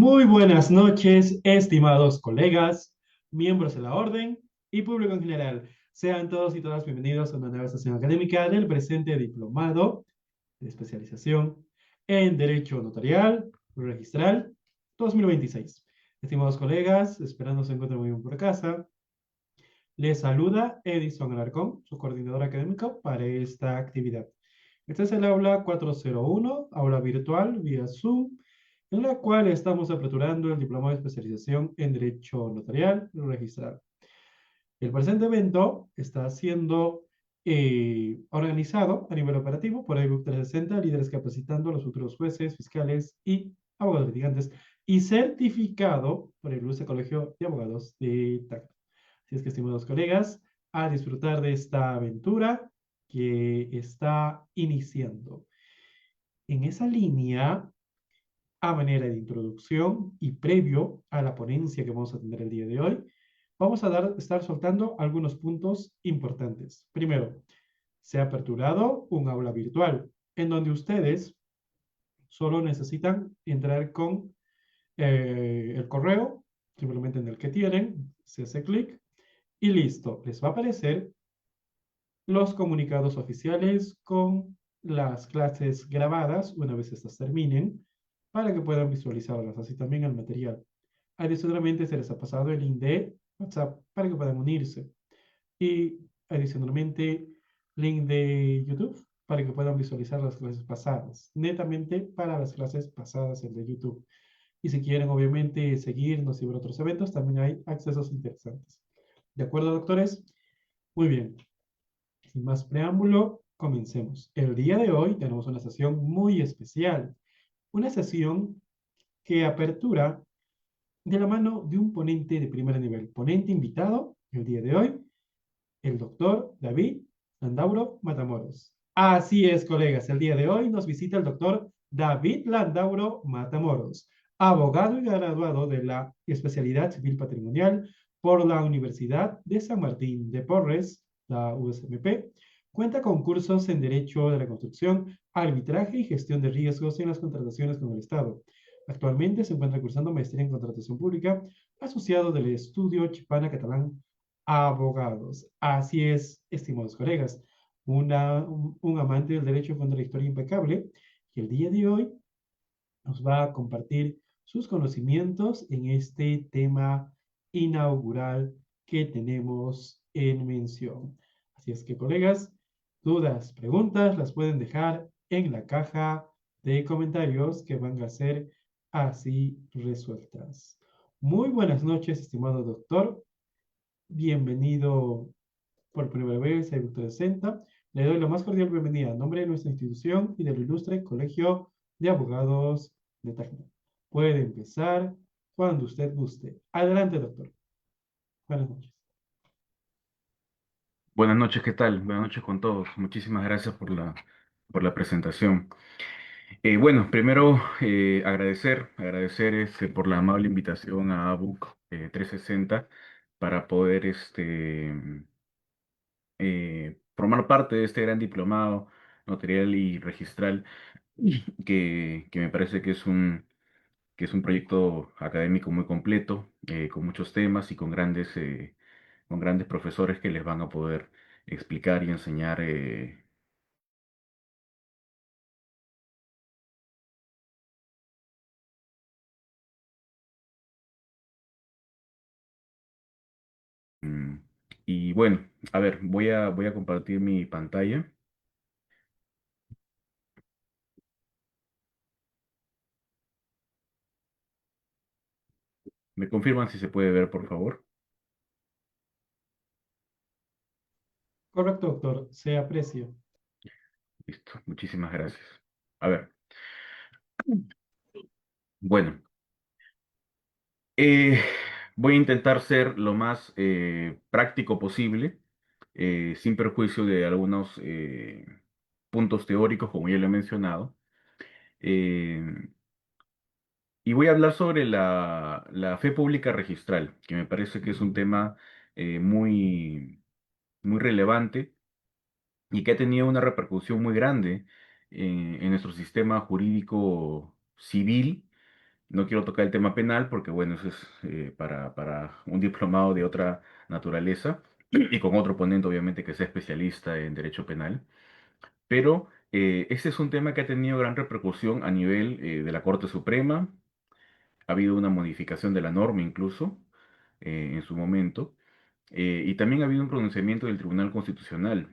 Muy buenas noches, estimados colegas, miembros de la orden y público en general. Sean todos y todas bienvenidos a una nueva sesión académica del presente diplomado de especialización en Derecho Notarial Registral 2026. Estimados colegas, esperando se encuentren muy bien por casa, les saluda Edison Alarcón, su coordinador académico para esta actividad. Este es el aula 401, aula virtual vía Zoom, en la cual estamos aperturando el diploma de especialización en Derecho Notarial Registral. El presente evento está siendo organizado a nivel operativo por iBook 360, líderes capacitando a los futuros jueces, fiscales y abogados litigantes, y certificado por el Ilustre Colegio de Abogados de TAC. Así es que, estimados colegas, a disfrutar de esta aventura que está iniciando. En esa línea, a manera de introducción y previo a la ponencia que vamos a tener el día de hoy, vamos a estar soltando algunos puntos importantes. Primero, se ha aperturado un aula virtual en donde ustedes solo necesitan entrar con el correo, simplemente en el que tienen, se hace clic y listo. Les va a aparecer los comunicados oficiales con las clases grabadas una vez estas terminen para que puedan visualizarlas, así también el material. Adicionalmente se les ha pasado el link de WhatsApp para que puedan unirse y adicionalmente link de YouTube para que puedan visualizar las clases pasadas, netamente para las clases pasadas el de YouTube. Y si quieren obviamente seguirnos y ver otros eventos, también hay accesos interesantes. ¿De acuerdo, doctores? Muy bien. Sin más preámbulo, comencemos. El día de hoy tenemos una sesión muy especial, una sesión que apertura de la mano de un ponente de primer nivel, ponente invitado el día de hoy, el doctor David Landauro Matamoros. Así es, colegas, el día de hoy nos visita el doctor David Landauro Matamoros, abogado y graduado de la especialidad civil patrimonial por la Universidad de San Martín de Porres, la USMP. Cuenta con cursos en Derecho de la Construcción, Arbitraje y Gestión de Riesgos en las contrataciones con el Estado. Actualmente se encuentra cursando maestría en Contratación Pública, asociado del estudio Chipana Catalán Abogados. Así es, estimados colegas, un amante del derecho con una historia impecable, que el día de hoy nos va a compartir sus conocimientos en este tema inaugural que tenemos en mención. Así es que, colegas, dudas, preguntas, las pueden dejar en la caja de comentarios que van a ser así resueltas. Muy buenas noches, estimado doctor. Bienvenido por primera vez a Ilustre 60. Le doy la más cordial bienvenida en nombre de nuestra institución y del ilustre Colegio de Abogados de Tacna. Puede empezar cuando usted guste. Adelante, doctor. Buenas noches. Buenas noches, ¿qué tal? Buenas noches con todos. Muchísimas gracias por la presentación. Bueno, primero agradecer por la amable invitación a ABUC 360 para poder formar parte de este gran diplomado notarial y registral que me parece que es un proyecto académico muy completo, con muchos temas y con grandes profesores que les van a poder explicar y enseñar. Mm, Y bueno, a ver, voy a compartir mi pantalla. ¿Me confirman si se puede ver, por favor? Correcto, doctor. Se aprecia. Listo, muchísimas gracias. A ver, bueno, eh, voy a intentar ser lo más práctico posible, sin perjuicio de algunos puntos teóricos, como ya lo he mencionado. Eh, y voy a hablar sobre la fe pública registral, que me parece que es un tema muy relevante y que ha tenido una repercusión muy grande en nuestro sistema jurídico civil No quiero tocar el tema penal porque, bueno, eso es para un diplomado de otra naturaleza y con otro ponente, obviamente, que sea especialista en derecho penal. Pero este es un tema que ha tenido gran repercusión a nivel de la Corte Suprema. Ha habido una modificación de la norma incluso en su momento. Y también ha habido un pronunciamiento del Tribunal Constitucional,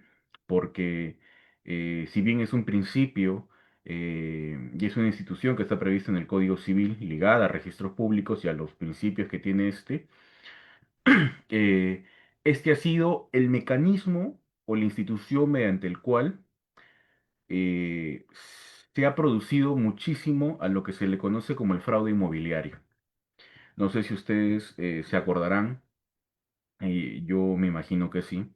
porque si bien es un principio y es una institución que está prevista en el Código Civil ligada a registros públicos y a los principios que tiene eh, este ha sido el mecanismo o la institución mediante el cual eh, se ha producido muchísimo a lo que se le conoce como el fraude inmobiliario. No sé si ustedes se acordarán, y yo me imagino que sí,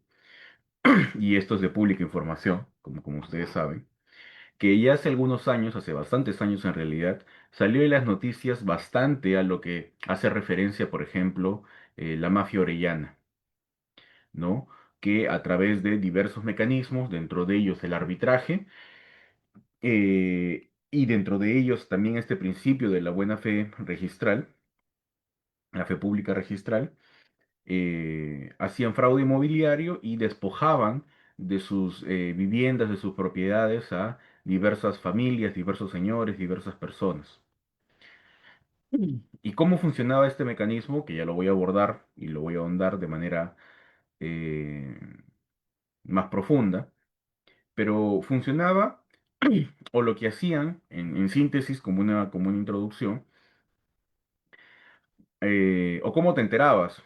y esto es de pública información, como ustedes saben, que ya hace algunos años, hace bastantes años en realidad, salió en las noticias bastante a lo que hace referencia, por ejemplo, la mafia orellana, ¿no? Que a través de diversos mecanismos, dentro de ellos el arbitraje, y dentro de ellos también este principio de la buena fe registral, la fe pública registral, hacían fraude inmobiliario y despojaban de sus viviendas, de sus propiedades a diversas familias, diversos señores, diversas personas. ¿Y cómo funcionaba este mecanismo? Que ya lo voy a abordar y lo voy a ahondar de manera eh, más profunda, pero funcionaba, o lo que hacían, en síntesis, como una introducción, o cómo te enterabas,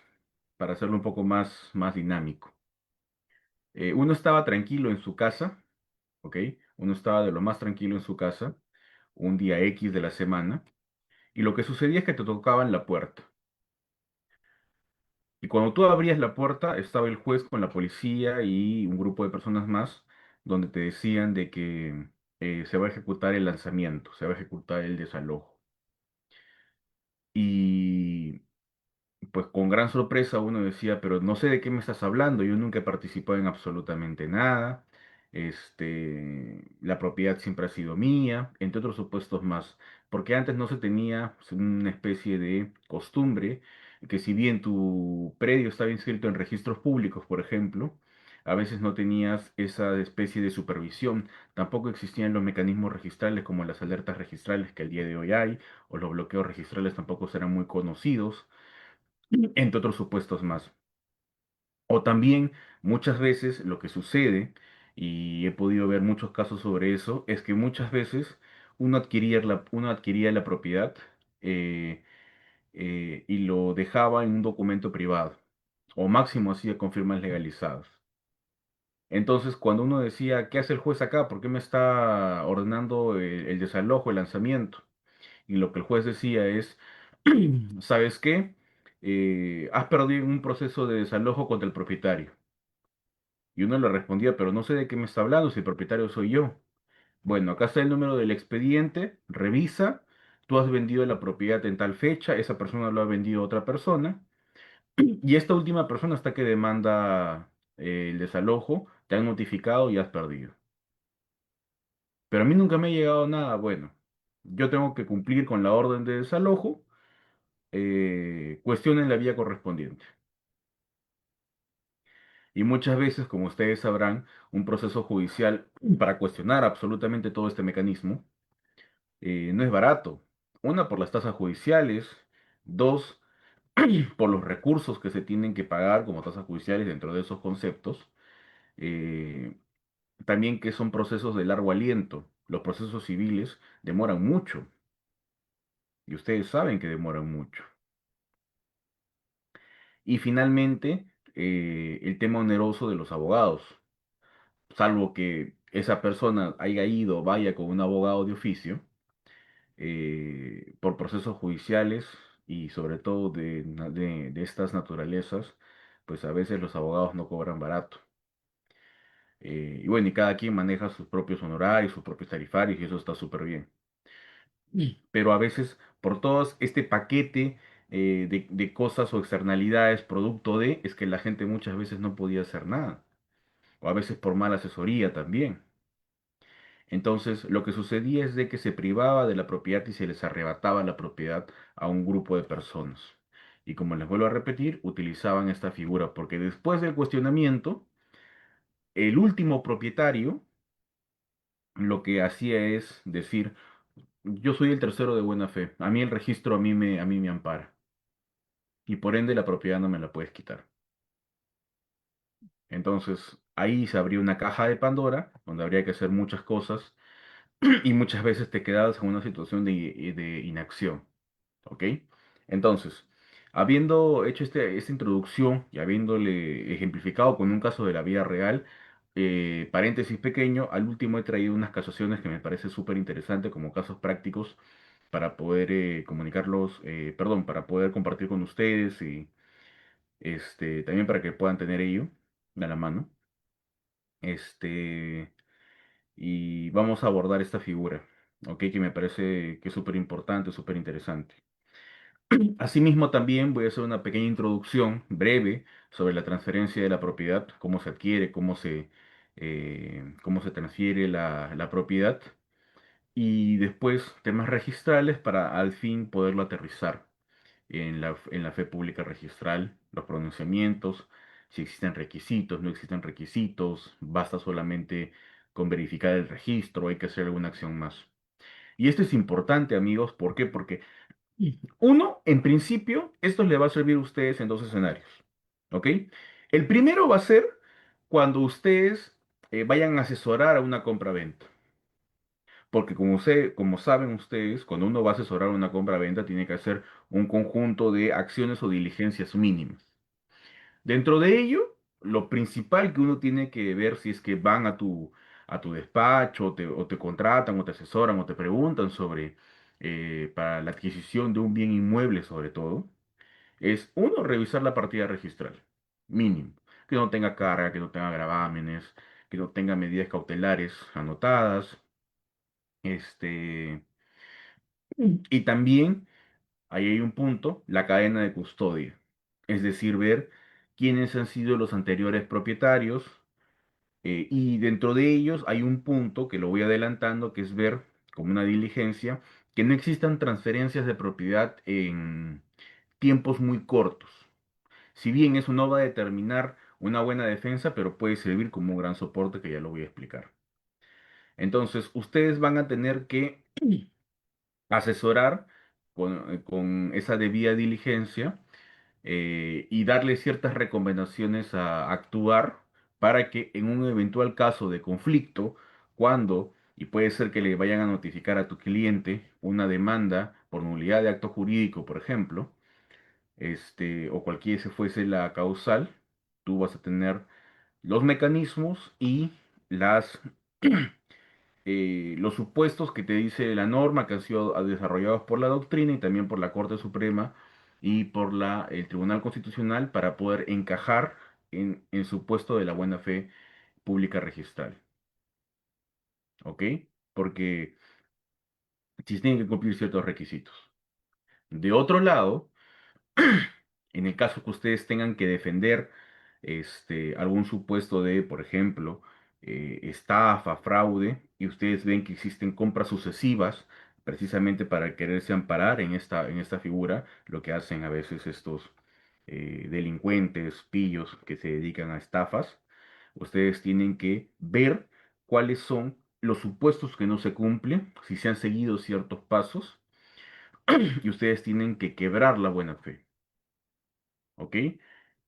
para hacerlo un poco más dinámico. Uno estaba tranquilo en su casa, ¿ok? Uno estaba de lo más tranquilo en su casa, un día X de la semana, y lo que sucedía es que te tocaban la puerta. Y cuando tú abrías la puerta, estaba el juez con la policía y un grupo de personas más, donde te decían de que se va a ejecutar el lanzamiento, se va a ejecutar el desalojo. Y pues con gran sorpresa uno decía, pero no sé de qué me estás hablando, yo nunca he participado en absolutamente nada, la propiedad siempre ha sido mía, entre otros supuestos más, porque antes no se tenía una especie de costumbre que si bien tu predio estaba inscrito en registros públicos, por ejemplo, a veces no tenías esa especie de supervisión, tampoco existían los mecanismos registrales como las alertas registrales que el día de hoy hay, o los bloqueos registrales tampoco eran muy conocidos entre otros supuestos más. O también muchas veces lo que sucede, y he podido ver muchos casos sobre eso, es que muchas veces uno adquiría la propiedad eh, y lo dejaba en un documento privado, o máximo hacía con firmas legalizadas. Entonces, cuando uno decía, ¿qué hace el juez acá? ¿Por qué me está ordenando el desalojo, el lanzamiento? Y lo que el juez decía es, ¿sabes qué? Has perdido un proceso de desalojo contra el propietario. Y uno le respondía, pero no sé de qué me está hablando, si el propietario soy yo. Bueno, acá está el número del expediente, revisa, tú has vendido la propiedad en tal fecha, esa persona lo ha vendido a otra persona, y esta última persona hasta que demanda el desalojo, te han notificado y has perdido. Pero a mí nunca me ha llegado nada, bueno, yo tengo que cumplir con la orden de desalojo, cuestionen la vía correspondiente. Y muchas veces, como ustedes sabrán, un proceso judicial para cuestionar absolutamente todo este mecanismo no es barato. Una, por las tasas judiciales. Dos, por los recursos que se tienen que pagar como tasas judiciales dentro de esos conceptos. Eh, También que son procesos de largo aliento. Los procesos civiles demoran mucho. Y ustedes saben que demoran mucho. Y finalmente, el tema oneroso de los abogados. Salvo que esa persona haya ido, vaya con un abogado de oficio, por procesos judiciales y sobre todo de estas naturalezas, pues a veces los abogados no cobran barato. Y bueno, y cada quien maneja sus propios honorarios, sus propios tarifarios y eso está súper bien. Pero a veces por todo este paquete de cosas o externalidades producto de, es que la gente muchas veces no podía hacer nada. O a veces por mala asesoría también. Entonces, lo que sucedía es de que se privaba de la propiedad y se les arrebataba la propiedad a un grupo de personas. Y como les vuelvo a repetir, utilizaban esta figura porque después del cuestionamiento, el último propietario lo que hacía es decir, yo soy el tercero de buena fe, a mí el registro a mí me ampara y por ende la propiedad no me la puedes quitar. Entonces, ahí se abrió una caja de Pandora donde habría que hacer muchas cosas y muchas veces te quedabas en una situación de inacción. ¿Ok? Entonces, habiendo hecho esta introducción y habiéndole ejemplificado con un caso de la vida real, paréntesis pequeño, al último he traído unas casaciones que me parece súper interesante como casos prácticos para poder comunicarlos, perdón, para poder compartir con ustedes y también para que puedan tener ello a la mano. Este, y vamos a abordar esta figura, ¿ok? Que me parece que es súper importante, súper interesante. Asimismo, también voy a hacer una pequeña introducción breve sobre la transferencia de la propiedad, cómo se adquiere, cómo se transfiere la propiedad y después temas registrales para al fin poderlo aterrizar en la fe pública registral, los pronunciamientos, si existen requisitos, no existen requisitos, basta solamente con verificar el registro, hay que hacer alguna acción más. Y esto es importante, amigos, ¿por qué? Porque uno, en principio, esto le va a servir a ustedes en dos escenarios, ¿ok? El primero va a ser cuando ustedes vayan a asesorar a una compra-venta. Porque como saben ustedes, cuando uno va a asesorar una compra-venta, tiene que hacer un conjunto de acciones o diligencias mínimas. Dentro de ello, lo principal que uno tiene que ver si es que van a tu despacho, o te contratan, o te asesoran, o te preguntan sobre, para la adquisición de un bien inmueble sobre todo, es uno, revisar la partida registral, mínimo, que no tenga carga, que no tenga gravámenes, que no tenga medidas cautelares anotadas, este, y también, ahí hay un punto, la cadena de custodia, es decir, ver quiénes han sido los anteriores propietarios, y dentro de ellos hay un punto que lo voy adelantando, que es ver, como una diligencia, que no existan transferencias de propiedad en tiempos muy cortos. Si bien eso no va a determinar una buena defensa, pero puede servir como un gran soporte que ya lo voy a explicar. Entonces, ustedes van a tener que asesorar con esa debida diligencia, y darle ciertas recomendaciones a actuar para que en un eventual caso de conflicto, cuando, y puede ser que le vayan a notificar a tu cliente una demanda por nulidad de acto jurídico, por ejemplo, o cualquiera se fuese la causal, tú vas a tener los mecanismos y las, los supuestos que te dice la norma que han sido desarrollados por la doctrina y también por la Corte Suprema y por el Tribunal Constitucional para poder encajar en supuesto de la buena fe pública registral. ¿Ok? Porque sí tienen que cumplir ciertos requisitos. De otro lado, en el caso que ustedes tengan que defender algún supuesto de, por ejemplo, estafa, fraude, y ustedes ven que existen compras sucesivas, precisamente para quererse amparar en esta figura, lo que hacen a veces estos delincuentes, pillos que se dedican a estafas, ustedes tienen que ver cuáles son los supuestos que no se cumplen, si se han seguido ciertos pasos, y ustedes tienen que quebrar la buena fe. ¿Ok?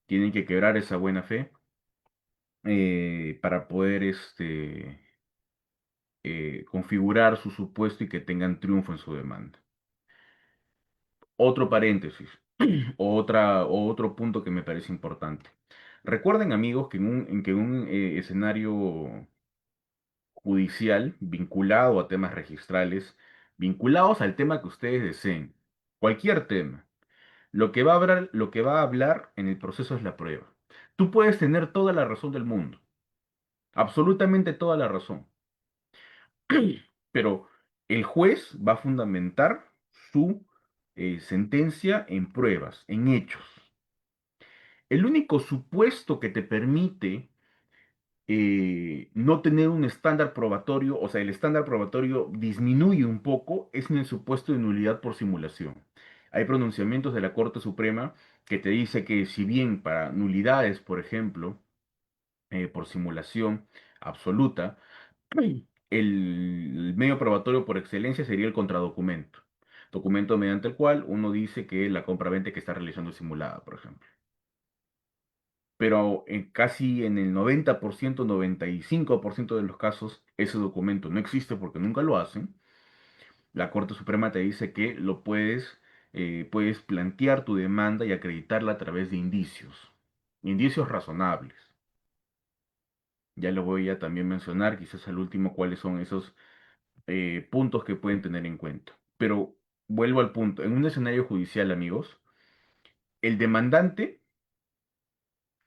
Tienen que quebrar esa buena fe, para poder configurar su supuesto y que tengan triunfo en su demanda. Otro paréntesis, otro punto que me parece importante. Recuerden, amigos, que en un escenario judicial vinculado a temas registrales, vinculados al tema que ustedes deseen, cualquier tema, lo que va a hablar en el proceso es la prueba. Tú puedes tener toda la razón del mundo, absolutamente toda la razón. Pero el juez va a fundamentar su sentencia en pruebas, en hechos. El único supuesto que te permite no tener un estándar probatorio, o sea, el estándar probatorio disminuye un poco, es en el supuesto de nulidad por simulación. Hay pronunciamientos de la Corte Suprema que te dice que si bien para nulidades, por ejemplo, por simulación absoluta, el medio probatorio por excelencia sería el contradocumento. Documento mediante el cual uno dice que la compraventa que está realizando es simulada, por ejemplo. Pero casi en el 90%, 95% de los casos, ese documento no existe porque nunca lo hacen. La Corte Suprema te dice que puedes plantear tu demanda y acreditarla a través de indicios razonables. Ya lo voy a también mencionar, quizás al último, cuáles son esos puntos que pueden tener en cuenta. Pero vuelvo al punto. En un escenario judicial, amigos, el demandante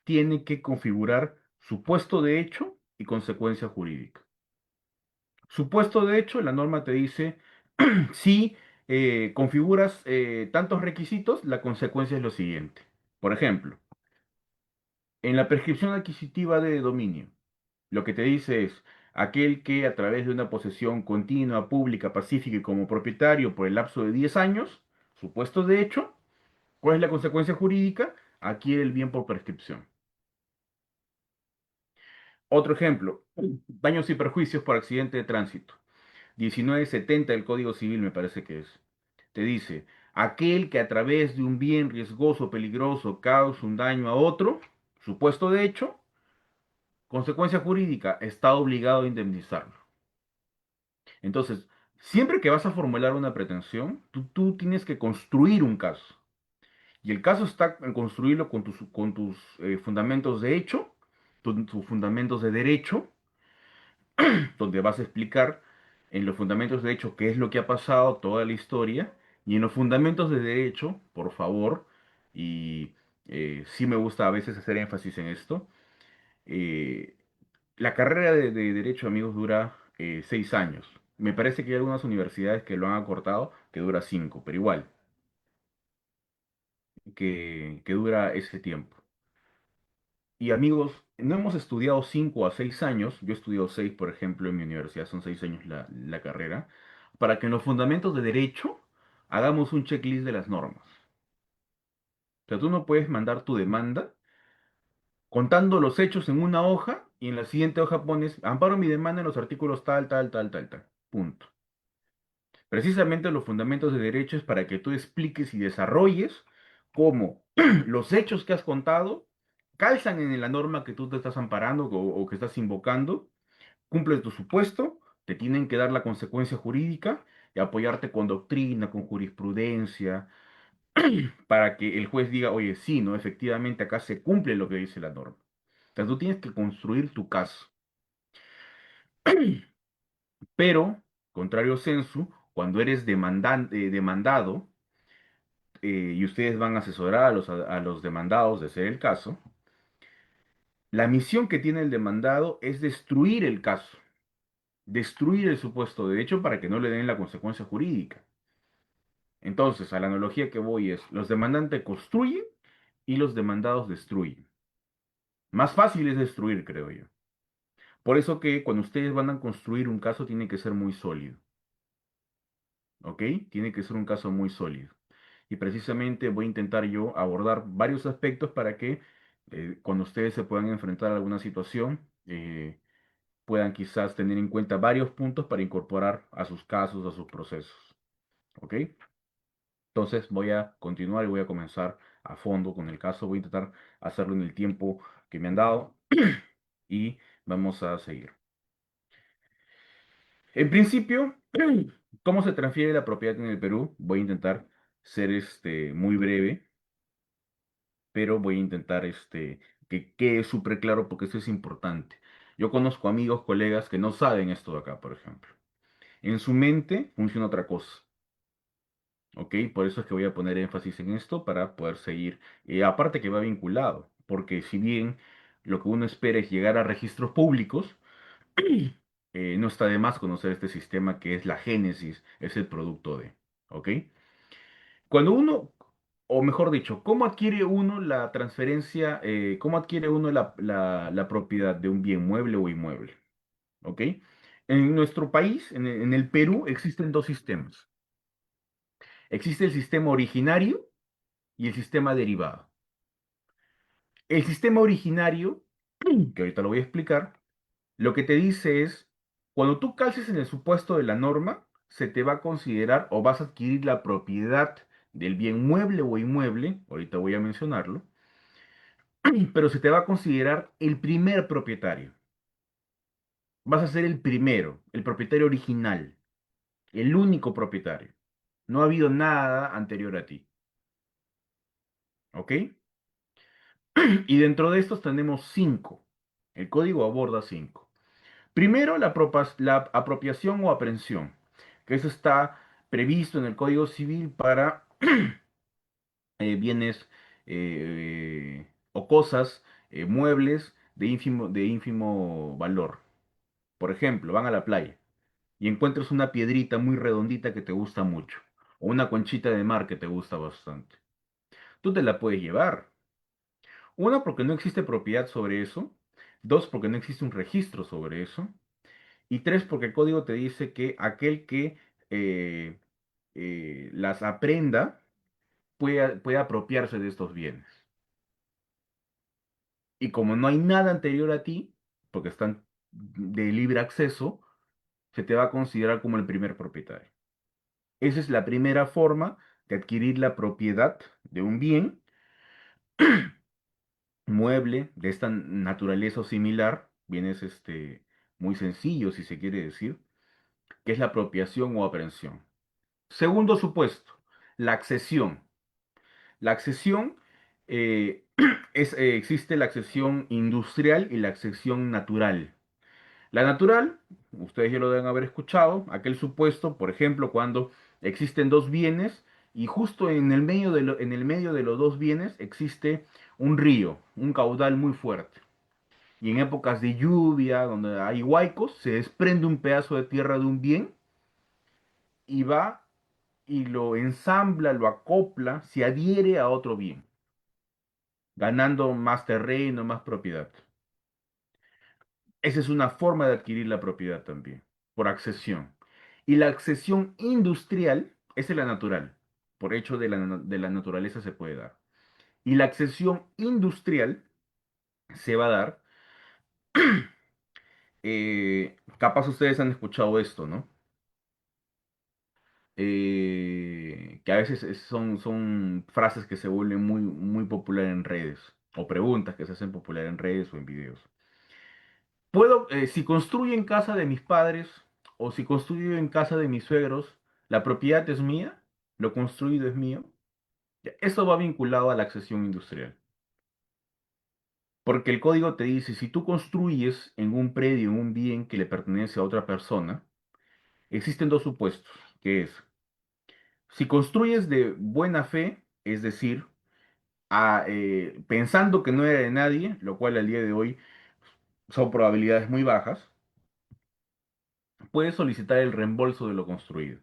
tiene que configurar supuesto de hecho y consecuencia jurídica. Supuesto de hecho, la norma te dice, si configuras tantos requisitos, la consecuencia es lo siguiente. Por ejemplo, en la prescripción adquisitiva de dominio, lo que te dice es, aquel que a través de una posesión continua, pública, pacífica y como propietario por el lapso de 10 años, supuesto de hecho, ¿cuál es la consecuencia jurídica? Adquiere el bien por prescripción. Otro ejemplo, daños y perjuicios por accidente de tránsito. 1970 del Código Civil me parece que es. Te dice, aquel que a través de un bien riesgoso o peligroso causa un daño a otro, supuesto de hecho, consecuencia jurídica, está obligado a indemnizarlo. Entonces, siempre que vas a formular una pretensión, tú tienes que construir un caso. Y el caso está en construirlo con tus fundamentos de hecho, tus fundamentos de derecho, donde vas a explicar en los fundamentos de hecho qué es lo que ha pasado, toda la historia, y en los fundamentos de derecho, por favor, y sí me gusta a veces hacer énfasis en esto, eh, la carrera de derecho, amigos, dura 6 años. Me parece que hay algunas universidades que lo han acortado, que dura 5, pero igual, que dura ese tiempo. Y amigos, no hemos estudiado 5 a 6 años, yo he estudiado 6, por ejemplo, en mi universidad, son 6 años la carrera, para que en los fundamentos de derecho hagamos un checklist de las normas. O sea, tú no puedes mandar tu demanda contando los hechos en una hoja y en la siguiente hoja pones, amparo mi demanda en los artículos tal, tal, tal, tal, tal. Punto. Precisamente los fundamentos de derecho es para que tú expliques y desarrolles cómo los hechos que has contado calzan en la norma que tú te estás amparando o que estás invocando, cumples tu supuesto, te tienen que dar la consecuencia jurídica y apoyarte con doctrina, con jurisprudencia, para que el juez diga, oye, sí, ¿no? Efectivamente acá se cumple lo que dice la norma. O sea, tú tienes que construir tu caso. Pero, contrario sensu, cuando eres demandado, y ustedes van a asesorar a los demandados, de ser el caso, la misión que tiene el demandado es destruir el caso, destruir el supuesto de hecho para que no le den la consecuencia jurídica. Entonces, a la analogía que voy es, los demandantes construyen y los demandados destruyen. Más fácil es destruir, creo yo. Por eso que cuando ustedes van a construir un caso tiene que ser muy sólido, ¿ok? Tiene que ser un caso muy sólido. Y precisamente voy a intentar yo abordar varios aspectos para que cuando ustedes se puedan enfrentar a alguna situación, puedan quizás tener en cuenta varios puntos para incorporar a sus casos, a sus procesos. ¿Ok? Entonces voy a continuar y voy a comenzar a fondo con el caso. Voy a intentar hacerlo en el tiempo que me han dado y vamos a seguir. En principio, ¿cómo se transfiere la propiedad en el Perú? Voy a intentar ser muy breve, pero voy a intentar que quede súper claro porque eso es importante. Yo conozco amigos, colegas que no saben esto de acá, por ejemplo. En su mente funciona otra cosa, ¿ok? Por eso es que voy a poner énfasis en esto para poder seguir. Aparte que va vinculado, porque si bien lo que uno espera es llegar a registros públicos, no está de más conocer este sistema que es la génesis, es el producto de, ¿ok? Cuando uno o mejor dicho, ¿cómo adquiere uno la transferencia, cómo adquiere uno la propiedad de un bien mueble o inmueble? ¿Ok? En nuestro país, en el Perú, existen dos sistemas. Existe el sistema originario y el sistema derivado. El sistema originario, que ahorita lo voy a explicar, lo que te dice es, cuando tú calces en el supuesto de la norma, se te va a considerar o vas a adquirir la propiedad del bien mueble o inmueble, ahorita voy a mencionarlo, pero se te va a considerar el primer propietario. Vas a ser el primero, el propietario original, el único propietario. No ha habido nada anterior a ti, ¿ok? Y dentro de estos tenemos cinco. El código aborda cinco. Primero, la apropiación o aprehensión, que eso está previsto en el Código Civil para bienes o cosas, muebles de ínfimo valor. Por ejemplo, van a la playa y encuentras una piedrita muy redondita que te gusta mucho, o una conchita de mar que te gusta bastante. Tú te la puedes llevar. Una, porque no existe propiedad sobre eso. Dos, porque no existe un registro sobre eso. Y tres, porque el código te dice que aquel que eh, las aprenda puede apropiarse de estos bienes. Y como no hay nada anterior a ti, porque están de libre acceso, se te va a considerar como el primer propietario. Esa es la primera forma de adquirir la propiedad de un bien mueble de esta naturaleza o similar, bienes muy sencillos si se quiere decir, que es la apropiación o aprehensión. Segundo supuesto, la accesión. La accesión eh, existe la accesión industrial y la accesión natural. La natural, ustedes ya lo deben haber escuchado, aquel supuesto, por ejemplo, cuando existen dos bienes y justo en el medio de los dos bienes existe un río, un caudal muy fuerte. Y en épocas de lluvia, donde hay huaicos, se desprende un pedazo de tierra de un bien y va y lo ensambla, lo acopla, se adhiere a otro bien, ganando más terreno, más propiedad. Esa es una forma de adquirir la propiedad también, por accesión. Y la accesión industrial, esa es la natural, por hecho de la naturaleza se puede dar. Y la accesión industrial se va a dar, capaz ustedes han escuchado esto, ¿no? Que a veces son frases que se vuelven muy popular en redes, o preguntas que se hacen popular en redes o en videos. Si construyo en casa de mis padres o si construyo en casa de mis suegros, ¿la propiedad es mía? ¿Lo construido es mío? Ya, eso va vinculado a la accesión industrial. Porque el código te dice, si tú construyes en un predio un bien que le pertenece a otra persona, existen dos supuestos, que es, si construyes de buena fe, es decir, pensando que no era de nadie, lo cual al día de hoy son probabilidades muy bajas, puedes solicitar el reembolso de lo construido.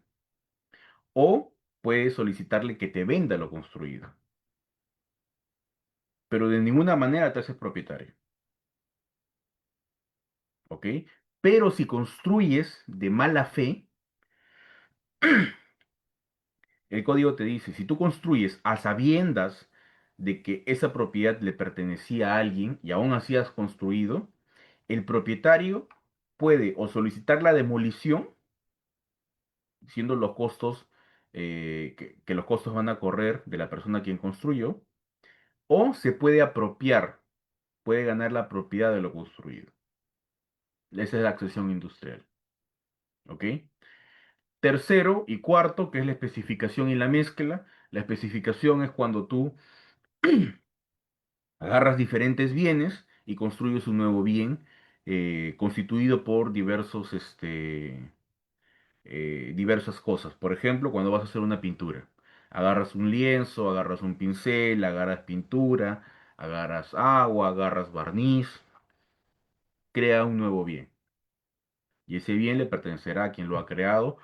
O puedes solicitarle que te venda lo construido, pero de ninguna manera te haces propietario, ¿ok? Pero si construyes de mala fe, el código te dice, si tú construyes a sabiendas de que esa propiedad le pertenecía a alguien y aún así has construido, el propietario puede o solicitar la demolición, siendo los costos, que los costos van a correr de la persona a quien construyó, o se puede apropiar, puede ganar la propiedad de lo construido. Esa es la accesión industrial. ¿Ok? Tercero y cuarto, que es la especificación y la mezcla. La especificación es cuando tú agarras diferentes bienes y construyes un nuevo bien constituido por diversas cosas. Por ejemplo, cuando vas a hacer una pintura. Agarras un lienzo, agarras un pincel, agarras pintura, agarras agua, agarras barniz, crea un nuevo bien. Y ese bien le pertenecerá a quien lo ha creado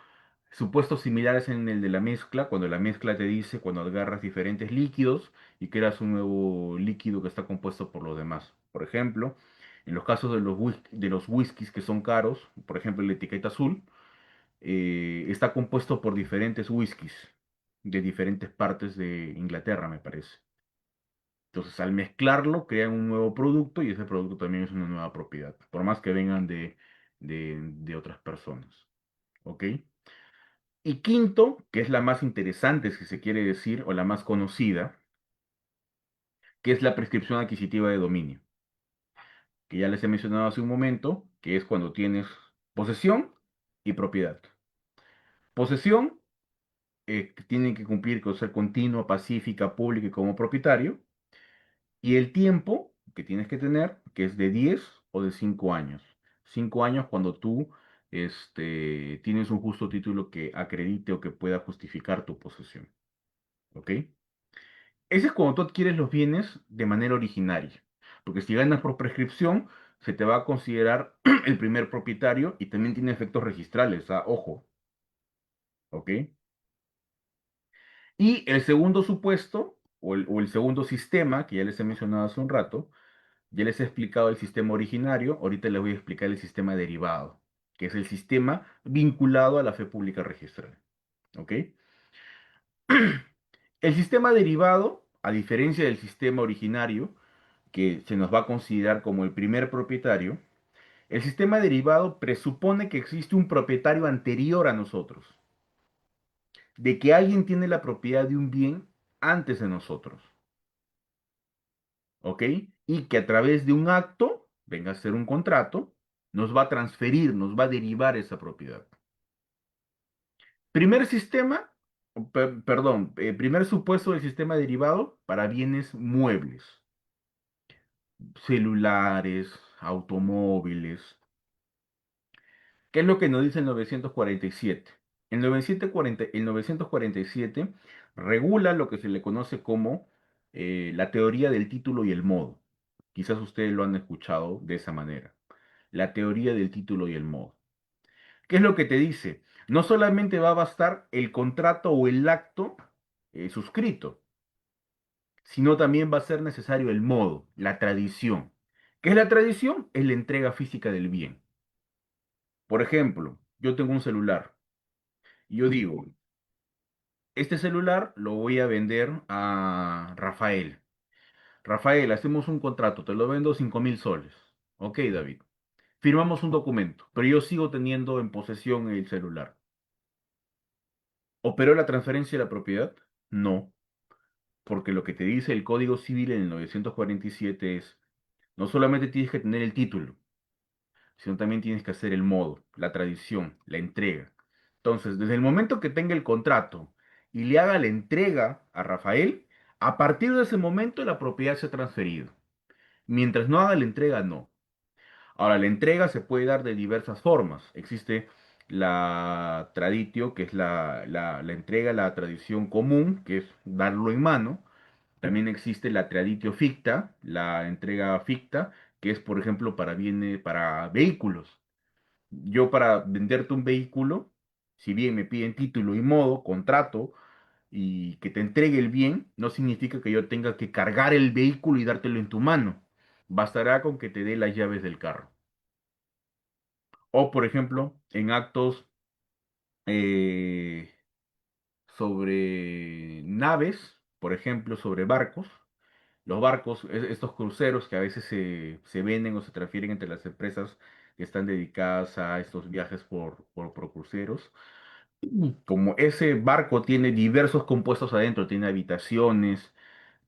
Supuestos similares en el de la mezcla, cuando la mezcla te dice cuando agarras diferentes líquidos y creas un nuevo líquido que está compuesto por los demás. Por ejemplo, en los casos de los whiskies que son caros, por ejemplo, la etiqueta azul, está compuesto por diferentes whiskies de diferentes partes de Inglaterra, me parece. Entonces, al mezclarlo, crean un nuevo producto y ese producto también es una nueva propiedad, por más que vengan de otras personas. ¿Ok? Y quinto, que es la más interesante, si se quiere decir, o la más conocida, que es la prescripción adquisitiva de dominio, que ya les he mencionado hace un momento, que es cuando tienes posesión y propiedad. Posesión, que tiene que cumplir con ser continua, pacífica, pública y como propietario, y el tiempo que tienes que tener, que es de 10 o de 5 años. 5 años cuando tú tienes un justo título que acredite o que pueda justificar tu posesión. ¿Ok? Ese es cuando tú adquieres los bienes de manera originaria. Porque si ganas por prescripción, se te va a considerar el primer propietario y también tiene efectos registrales. Ojo, ¿ok? Y el segundo supuesto, o el segundo sistema, que ya les he mencionado hace un rato, ya les he explicado el sistema originario, ahorita les voy a explicar el sistema derivado, que es el sistema vinculado a la fe pública registral. ¿Ok? El sistema derivado, a diferencia del sistema originario, que se nos va a considerar como el primer propietario, el sistema derivado presupone que existe un propietario anterior a nosotros, de que alguien tiene la propiedad de un bien antes de nosotros, ¿ok? Y que a través de un acto, venga a ser un contrato, nos va a transferir, nos va a derivar esa propiedad. Primer sistema, perdón, primer supuesto del sistema derivado para bienes muebles, celulares, automóviles. ¿Qué es lo que nos dice el 947? El 947 regula lo que se le conoce como la teoría del título y el modo. Quizás ustedes lo han escuchado de esa manera. La teoría del título y el modo. ¿Qué es lo que te dice? No solamente va a bastar el contrato o el acto suscrito, sino también va a ser necesario el modo, la tradición. ¿Qué es la tradición? Es la entrega física del bien. Por ejemplo, yo tengo un celular y yo digo, este celular lo voy a vender a Rafael. Rafael, hacemos un contrato, te lo vendo 5.000 soles. Ok, David. Firmamos un documento, pero yo sigo teniendo en posesión el celular. ¿Operó la transferencia de la propiedad? No, porque lo que te dice el Código Civil en el 947 es, no solamente tienes que tener el título, sino también tienes que hacer el modo, la tradición, la entrega. Entonces, desde el momento que tenga el contrato y le haga la entrega a Rafael, a partir de ese momento la propiedad se ha transferido. Mientras no haga la entrega, no. Ahora, la entrega se puede dar de diversas formas. Existe la traditio, que es la entrega, la tradición común, que es darlo en mano. También existe la traditio ficta, la entrega ficta, que es, por ejemplo, para bienes, para vehículos. Yo para venderte un vehículo, si bien me piden título y modo, contrato y que te entregue el bien, no significa que yo tenga que cargar el vehículo y dártelo en tu mano. Bastará con que te dé las llaves del carro. O, por ejemplo, en actos eh, sobre naves, por ejemplo, sobre barcos. Los barcos, estos cruceros que a veces se venden o se transfieren entre las empresas que están dedicadas a estos viajes por cruceros. Como ese barco tiene diversos compuestos adentro, tiene habitaciones,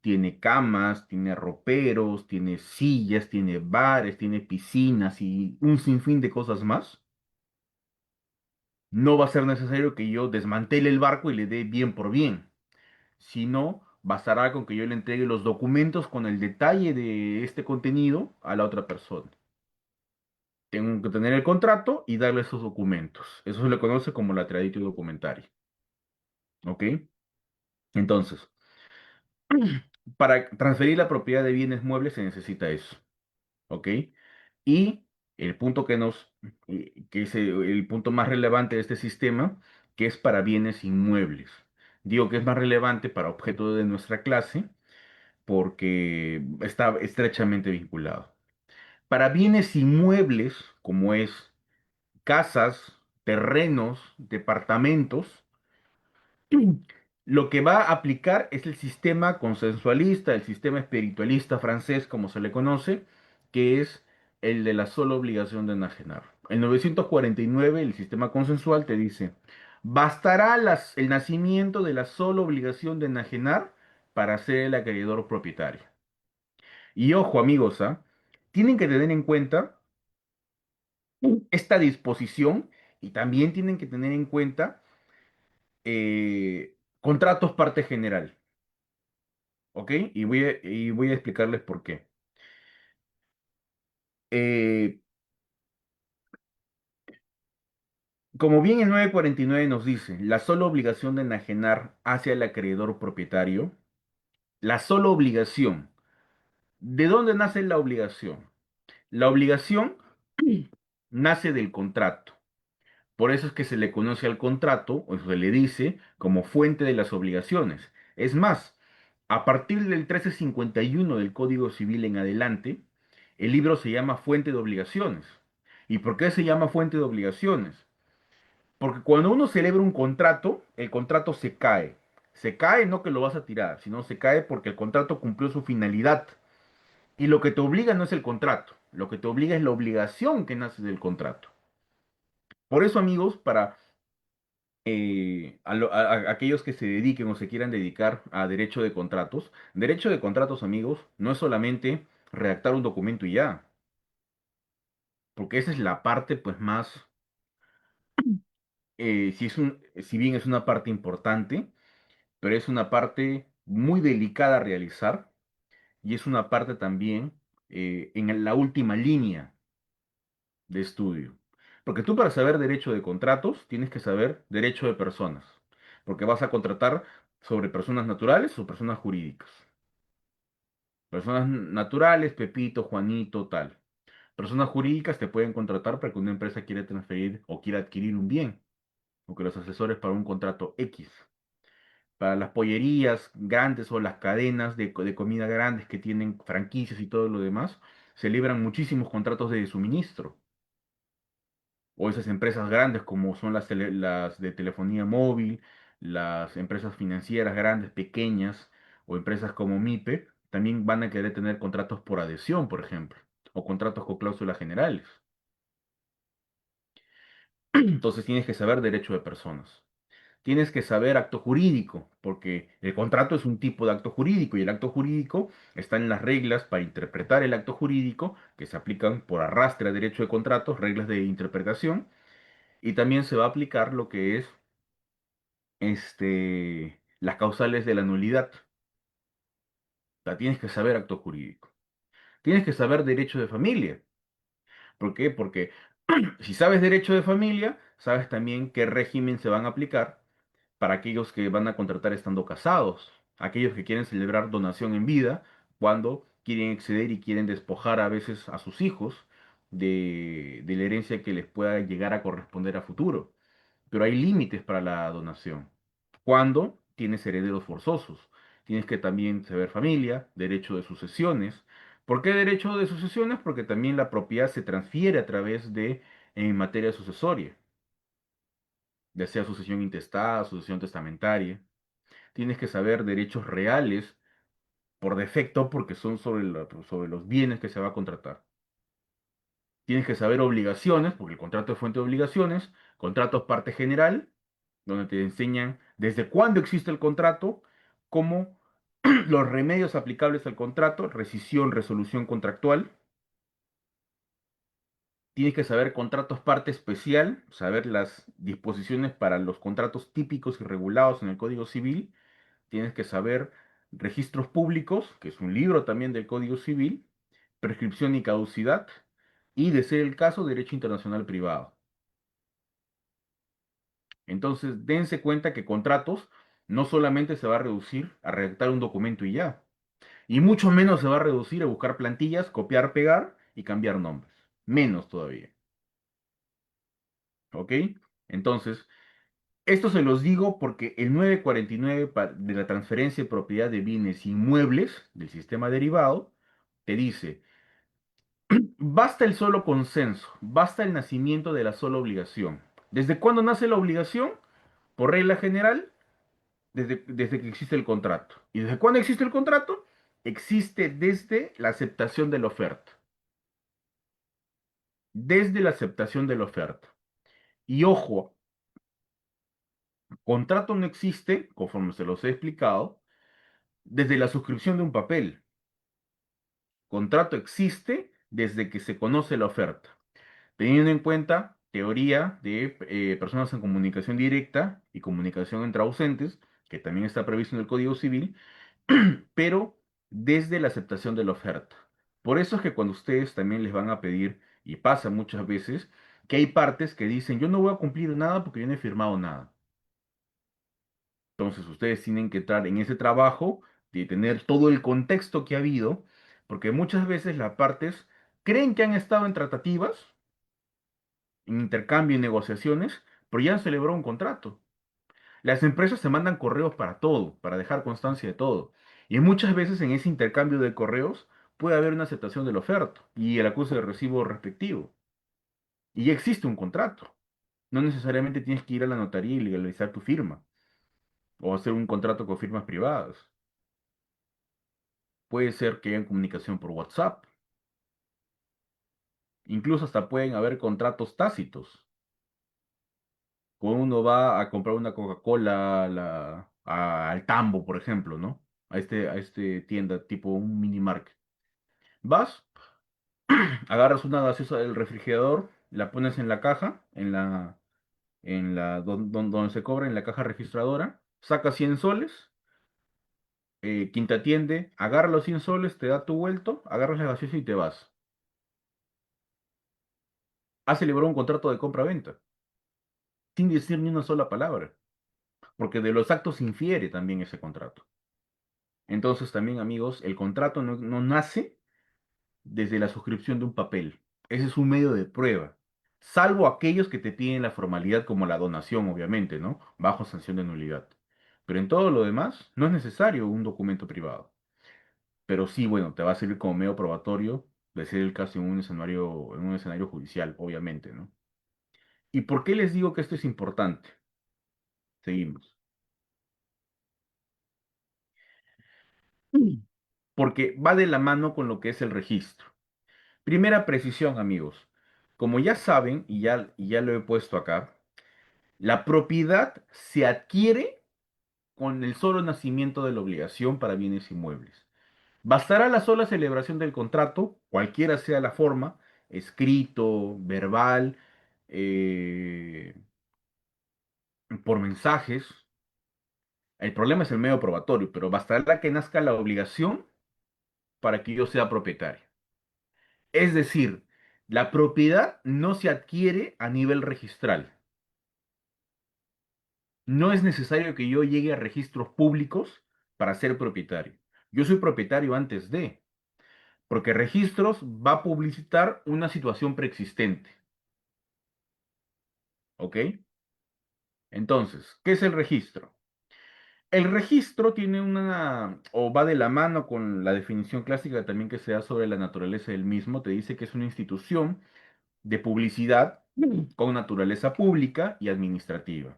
tiene camas, tiene roperos, tiene sillas, tiene bares, tiene piscinas y un sinfín de cosas más, no va a ser necesario que yo desmantele el barco y le dé bien por bien, sino bastará con que yo le entregue los documentos con el detalle de este contenido a la otra persona. Tengo que tener el contrato y darle esos documentos. Eso se le conoce como la traditio documentaria. ¿Ok? Entonces, para transferir la propiedad de bienes muebles se necesita eso. ¿Ok? Y el punto que es el punto más relevante de este sistema que es para bienes inmuebles. Digo que es más relevante para objeto de nuestra clase porque está estrechamente vinculado. Para bienes inmuebles, como es casas, terrenos, departamentos, lo que va a aplicar es el sistema consensualista, el sistema espiritualista francés, como se le conoce, que es el de la sola obligación de enajenar. En 949, el sistema consensual te dice, bastará el nacimiento de la sola obligación de enajenar para ser el acreedor propietario. Y ojo, amigos, ¿ah? Tienen que tener en cuenta esta disposición y también tienen que tener en cuenta contratos parte general. ¿Ok? Y voy a explicarles por qué. Eh, Como bien el 949 nos dice, la sola obligación de enajenar hacia el acreedor propietario, la sola obligación. ¿De dónde nace la obligación? La obligación nace del contrato. Por eso es que se le conoce al contrato, o se le dice, como fuente de las obligaciones. Es más, a partir del 1351 del Código Civil en adelante, el libro se llama Fuente de Obligaciones. ¿Y por qué se llama Fuente de Obligaciones? Porque cuando uno celebra un contrato, el contrato se cae. Se cae no que lo vas a tirar, sino se cae porque el contrato cumplió su finalidad. Y lo que te obliga no es el contrato, lo que te obliga es la obligación que nace del contrato. Por eso, amigos, para a aquellos que se dediquen o se quieran dedicar a derecho de contratos, amigos, no es solamente redactar un documento y ya, porque esa es la parte, pues, más, si bien es una parte importante, pero es una parte muy delicada a realizar y es una parte también en la última línea de estudio. Porque tú para saber derecho de contratos tienes que saber derecho de personas, porque vas a contratar sobre personas naturales o personas jurídicas. Personas naturales, Pepito, Juanito, tal. Personas jurídicas te pueden contratar para que una empresa quiera transferir o quiera adquirir un bien, o que los asesores para un contrato X. Para las pollerías grandes o las cadenas de comida grandes que tienen franquicias y todo lo demás, se libran muchísimos contratos de suministro. O esas empresas grandes como son las de telefonía móvil, las empresas financieras grandes, pequeñas, o empresas como MIPE, también van a querer tener contratos por adhesión, por ejemplo, o contratos con cláusulas generales. Entonces tienes que saber derecho de personas. Tienes que saber acto jurídico, porque el contrato es un tipo de acto jurídico y el acto jurídico está en las reglas para interpretar el acto jurídico que se aplican por arrastre a derecho de contratos, reglas de interpretación, y también se va a aplicar lo que es las causales de la nulidad. O sea, tienes que saber acto jurídico. Tienes que saber derecho de familia. ¿Por qué? Porque si sabes derecho de familia, sabes también qué régimen se van a aplicar para aquellos que van a contratar estando casados, aquellos que quieren celebrar donación en vida, cuando quieren exceder y quieren despojar a veces a sus hijos de la herencia que les pueda llegar a corresponder a futuro. Pero hay límites para la donación. Cuando tienes herederos forzosos, tienes que también saber familia, derecho de sucesiones. ¿Por qué derecho de sucesiones? Porque también la propiedad se transfiere a través de en materia sucesoria, ya sea sucesión intestada, sucesión testamentaria. Tienes que saber derechos reales por defecto porque son sobre los bienes que se va a contratar. Tienes que saber obligaciones, porque el contrato es fuente de obligaciones, contratos parte general, donde te enseñan desde cuándo existe el contrato, cómo los remedios aplicables al contrato, rescisión, resolución contractual. Tienes que saber contratos parte especial, saber las disposiciones para los contratos típicos y regulados en el Código Civil. Tienes que saber registros públicos, que es un libro también del Código Civil, prescripción y caducidad, y de ser el caso, derecho internacional privado. Entonces, dense cuenta que contratos no solamente se va a reducir a redactar un documento y ya, y mucho menos se va a reducir a buscar plantillas, copiar, pegar y cambiar nombres. Menos todavía. ¿Ok? Entonces, Esto se los digo porque el 949 de la transferencia de propiedad de bienes inmuebles del sistema derivado te dice, basta el solo consenso, basta el nacimiento de la sola obligación. ¿Desde cuándo nace la obligación? Por regla general, desde que existe el contrato. ¿Y desde cuándo existe el contrato? Existe desde la aceptación de la oferta. Desde la aceptación de la oferta. Y ojo, contrato no existe, conforme se los he explicado, desde la suscripción de un papel. Contrato existe desde que se conoce la oferta. Teniendo en cuenta teoría de personas en comunicación directa y comunicación entre ausentes, que también está previsto en el Código Civil, pero desde la aceptación de la oferta. Por eso es que cuando ustedes también les van a pedir, y pasa muchas veces, que hay partes que dicen, yo no voy a cumplir nada porque yo no he firmado nada. Entonces ustedes tienen que entrar en ese trabajo de tener todo el contexto que ha habido, porque muchas veces las partes creen que han estado en tratativas, en intercambio y negociaciones, pero ya han celebrado un contrato. Las empresas se mandan correos para todo, para dejar constancia de todo. Y muchas veces en ese intercambio de correos puede haber una aceptación de la oferta y el acuse de recibo respectivo. Y ya existe un contrato. No necesariamente tienes que ir a la notaría y legalizar tu firma o hacer un contrato con firmas privadas. Puede ser que haya comunicación por WhatsApp. Incluso hasta pueden haber contratos tácitos. Cuando uno va a comprar una Coca-Cola al Tambo, por ejemplo, ¿no? A este tienda tipo un mini market. Vas, agarras una gaseosa del refrigerador, la pones en la caja, donde se cobra, en la caja registradora, sacas 100 soles, quien te atiende, agarra los 100 soles, te da tu vuelto, agarras la gaseosa y te vas. Has celebrado un contrato de compra-venta, sin decir ni una sola palabra, porque de los actos infiere también ese contrato. Entonces también, amigos, el contrato no nace desde la suscripción de un papel. Ese es un medio de prueba. Salvo aquellos que te piden la formalidad como la donación, obviamente, ¿no? Bajo sanción de nulidad. Pero en todo lo demás, no es necesario un documento privado. Pero sí, bueno, te va a servir como medio probatorio de ser el caso en un escenario judicial, obviamente, ¿no? ¿Y por qué les digo que esto es importante? Seguimos. Porque va de la mano con lo que es el registro. Primera precisión, amigos. Como ya saben, y ya lo he puesto acá, la propiedad se adquiere con el solo nacimiento de la obligación para bienes inmuebles. Bastará la sola celebración del contrato, cualquiera sea la forma, escrito, verbal, eh, por mensajes. El problema es el medio probatorio, pero bastará que nazca la obligación para que yo sea propietario. Es decir, la propiedad no se adquiere a nivel registral. No es necesario que yo llegue a registros públicos para ser propietario. Yo soy propietario antes de, porque registros va a publicitar una situación preexistente. ¿Ok? Entonces, ¿qué es el registro? El registro tiene o va de la mano con la definición clásica también que se da sobre la naturaleza del mismo. Te dice que es una institución de publicidad con naturaleza pública y administrativa.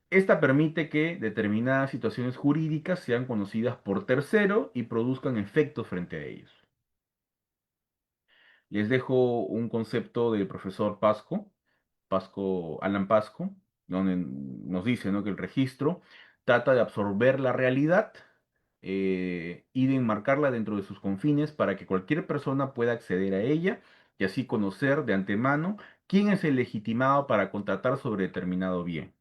Esta permite que determinadas situaciones jurídicas sean conocidas por tercero y produzcan efectos frente a ellos. Les dejo un concepto del profesor Alan Pasco, donde nos dice, ¿no?, que el registro trata de absorber la realidad y de enmarcarla dentro de sus confines para que cualquier persona pueda acceder a ella y así conocer de antemano quién es el legitimado para contratar sobre determinado bien.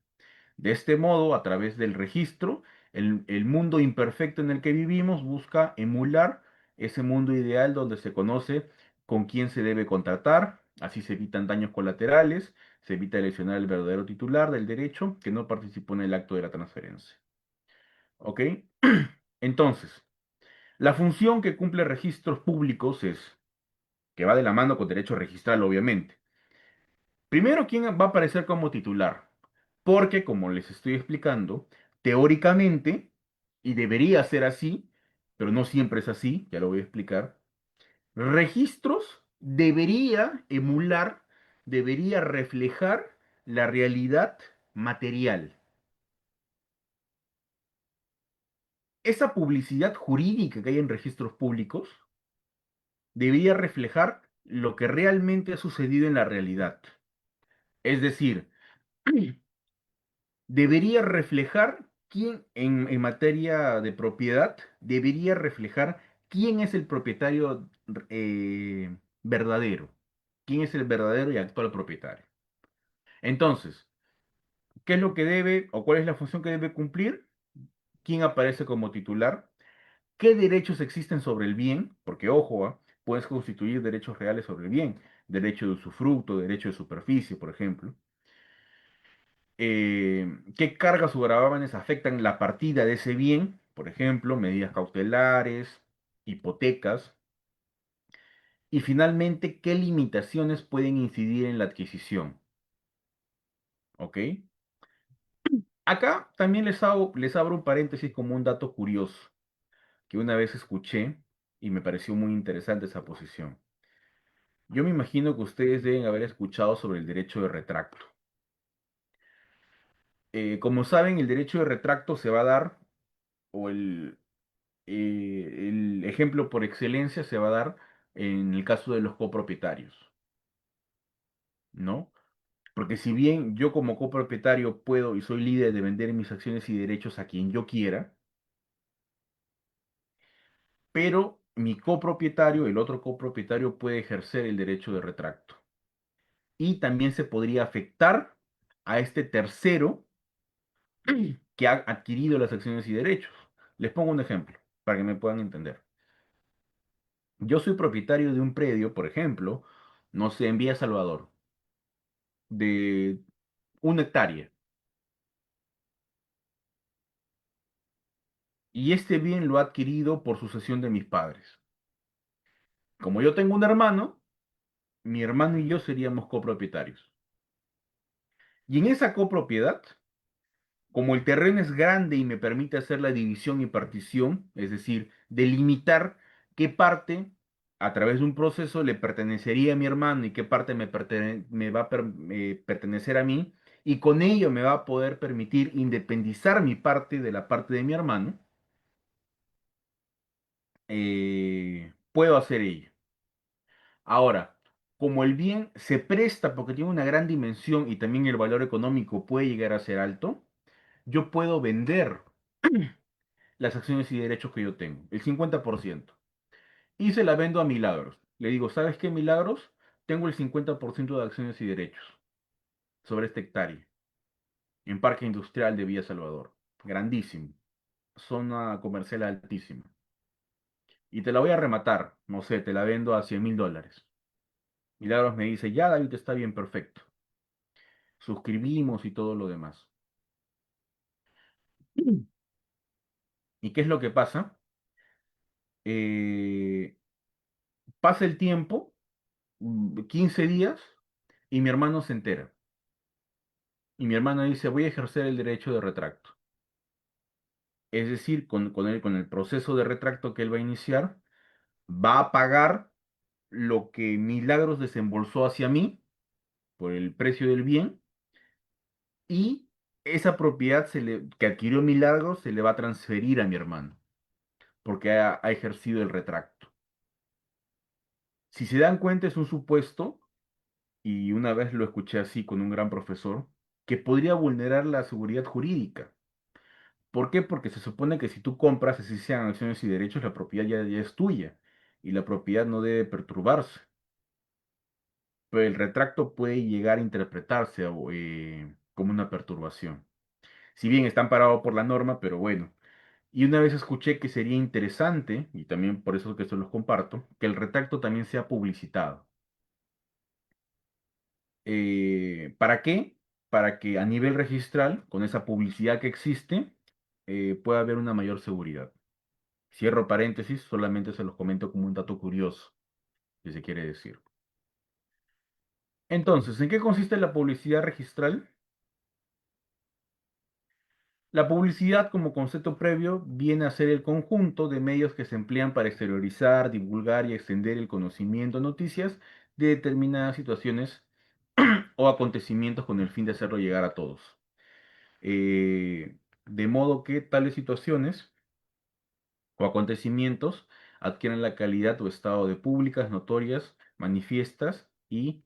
De este modo, a través del registro, el mundo imperfecto en el que vivimos busca emular ese mundo ideal donde se conoce con quién se debe contratar, así se evitan daños colaterales, se evita lesionar al verdadero titular del derecho que no participó en el acto de la transferencia. ¿Ok? Entonces, la función que cumple registros públicos es, que va de la mano con derecho registral, obviamente. Primero, ¿quién va a aparecer como titular? Porque, como les estoy explicando, teóricamente, y debería ser así, pero no siempre es así, ya lo voy a explicar, registros debería emular, debería reflejar la realidad material. Esa publicidad jurídica que hay en registros públicos debería reflejar lo que realmente ha sucedido en la realidad. Es decir, debería reflejar quién, en materia de propiedad, debería reflejar quién es el propietario verdadero, quién es el verdadero y actual propietario. Entonces, ¿qué es lo que debe o cuál es la función que debe cumplir? ¿Quién aparece como titular? ¿Qué derechos existen sobre el bien? Porque, ojo, puedes constituir derechos reales sobre el bien, derecho de usufructo, derecho de superficie, por ejemplo. ¿Qué cargas o gravámenes afectan la partida de ese bien? Por ejemplo, medidas cautelares, hipotecas. Y finalmente, ¿qué limitaciones pueden incidir en la adquisición? ¿Ok? Acá también les abro un paréntesis como un dato curioso que una vez escuché y me pareció muy interesante esa posición. Yo me imagino que ustedes deben haber escuchado sobre el derecho de retracto. Como saben, el derecho de retracto se va a dar, o el ejemplo por excelencia se va a dar en el caso de los copropietarios, ¿no? Porque si bien yo como copropietario puedo y soy líder de vender mis acciones y derechos a quien yo quiera, pero mi copropietario, el otro copropietario, puede ejercer el derecho de retracto. Y también se podría afectar a este tercero que ha adquirido las acciones y derechos. Les pongo un ejemplo para que me puedan entender. Yo soy propietario de un predio, por ejemplo, no sé, en Villa Salvador, de 1 hectárea. Y este bien lo ha adquirido por sucesión de mis padres. Como yo tengo un hermano, mi hermano y yo seríamos copropietarios. Y en esa copropiedad, como el terreno es grande y me permite hacer la división y partición, es decir, delimitar qué parte a través de un proceso le pertenecería a mi hermano y qué parte me va a pertenecer a mí, y con ello me va a poder permitir independizar mi parte de la parte de mi hermano, puedo hacer ello. Ahora, como el bien se presta porque tiene una gran dimensión y también el valor económico puede llegar a ser alto, yo puedo vender las acciones y derechos que yo tengo, el 50%. Y se la vendo a Milagros. Le digo, ¿sabes qué, Milagros? Tengo el 50% de acciones y derechos sobre esta hectárea, en Parque Industrial de Villa Salvador. Grandísimo. Zona comercial altísima. Y te la voy a rematar, no sé, te la vendo a $100.000. Milagros me dice, ya David, está bien, perfecto. Suscribimos y todo lo demás. ¿Y qué es lo que pasa? Eh, Pasa el tiempo, 15 días, y mi hermano se entera. Y mi hermano dice, voy a ejercer el derecho de retracto. Es decir, con el proceso de retracto que él va a iniciar, va a pagar lo que Milagros desembolsó hacia mí por el precio del bien, y esa propiedad que adquirió Milagros se le va a transferir a mi hermano, porque ha ejercido el retracto. Si se dan cuenta, es un supuesto, y una vez lo escuché así con un gran profesor, que podría vulnerar la seguridad jurídica. ¿Por qué? Porque se supone que si tú compras, así sean acciones y derechos, la propiedad ya es tuya y la propiedad no debe perturbarse. Pero el retracto puede llegar a interpretarse como una perturbación. Si bien está amparado por la norma, pero bueno. Y una vez escuché que sería interesante, y también por eso que se los comparto, que el retracto también sea publicitado. ¿Para qué? Para que a nivel registral, con esa publicidad que existe, pueda haber una mayor seguridad. Cierro paréntesis, solamente se los comento como un dato curioso, si se quiere decir. Entonces, ¿en qué consiste la publicidad registral? La publicidad como concepto previo viene a ser el conjunto de medios que se emplean para exteriorizar, divulgar y extender el conocimiento o noticias de determinadas situaciones o acontecimientos con el fin de hacerlo llegar a todos. De modo que tales situaciones o acontecimientos adquieren la calidad o estado de públicas, notorias, manifiestas y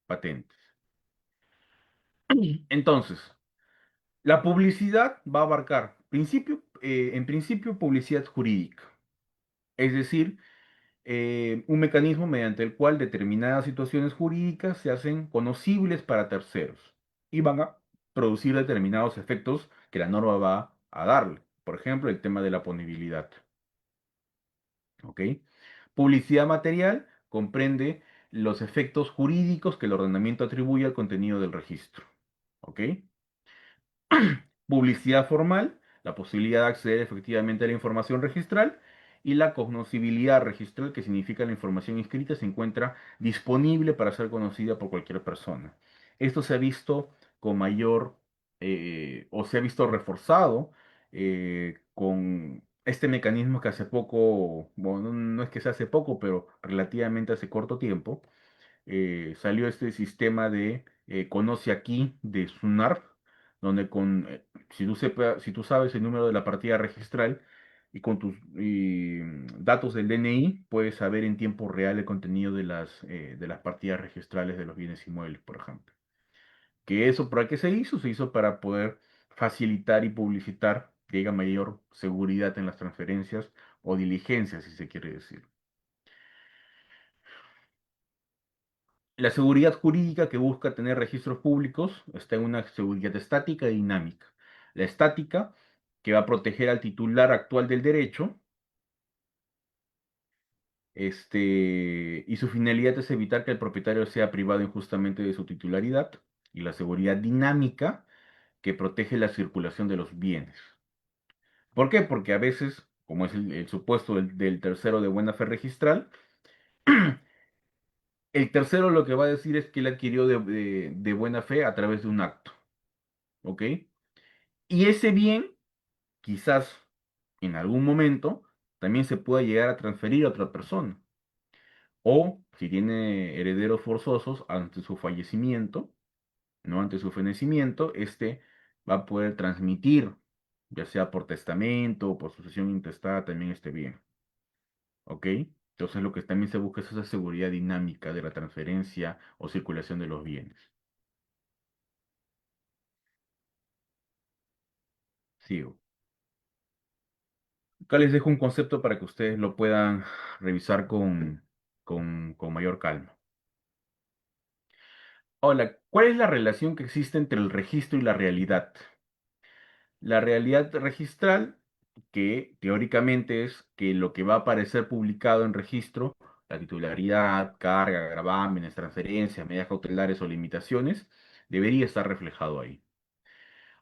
patentes. Entonces, la publicidad va a abarcar en principio publicidad jurídica, es decir, un mecanismo mediante el cual determinadas situaciones jurídicas se hacen conocibles para terceros y van a producir determinados efectos que la norma va a darle. Por ejemplo, el tema de la punibilidad. ¿Ok? Publicidad material comprende los efectos jurídicos que el ordenamiento atribuye al contenido del registro. ¿Ok? Publicidad formal, la posibilidad de acceder efectivamente a la información registral, y la cognoscibilidad registral, que significa la información inscrita se encuentra disponible para ser conocida por cualquier persona. Esto se ha visto con mayor, o se ha visto reforzado con este mecanismo que hace poco, bueno, no es que sea hace poco, pero relativamente hace corto tiempo, salió este sistema de Conoce Aquí de SUNARP, donde si tú sabes el número de la partida registral y con tus datos del DNI, puedes saber en tiempo real el contenido de las partidas registrales de los bienes inmuebles, por ejemplo. ¿Que eso para qué se hizo? Se hizo para poder facilitar y publicitar que haya mayor seguridad en las transferencias o diligencias, si se quiere decir. La seguridad jurídica que busca tener registros públicos está en una seguridad estática y dinámica. La estática, que va a proteger al titular actual del derecho, y su finalidad es evitar que el propietario sea privado injustamente de su titularidad. Y la seguridad dinámica, que protege la circulación de los bienes. ¿Por qué? Porque a veces, como es el supuesto del tercero de buena fe registral, el tercero lo que va a decir es que él adquirió de buena fe a través de un acto. ¿Ok? Y ese bien, quizás en algún momento, también se pueda llegar a transferir a otra persona. O si tiene herederos forzosos ante su fallecimiento, ¿no? Ante su fenecimiento, este va a poder transmitir, ya sea por testamento o por sucesión intestada, también este bien. ¿Ok? Entonces lo que también se busca es esa seguridad dinámica de la transferencia o circulación de los bienes. Sigo. Acá les dejo un concepto para que ustedes lo puedan revisar con mayor calma. Hola, ¿cuál es la relación que existe entre el registro y la realidad? La realidad registral, que teóricamente es que lo que va a aparecer publicado en registro, la titularidad, carga, gravámenes, transferencias, medidas cautelares o limitaciones, debería estar reflejado ahí.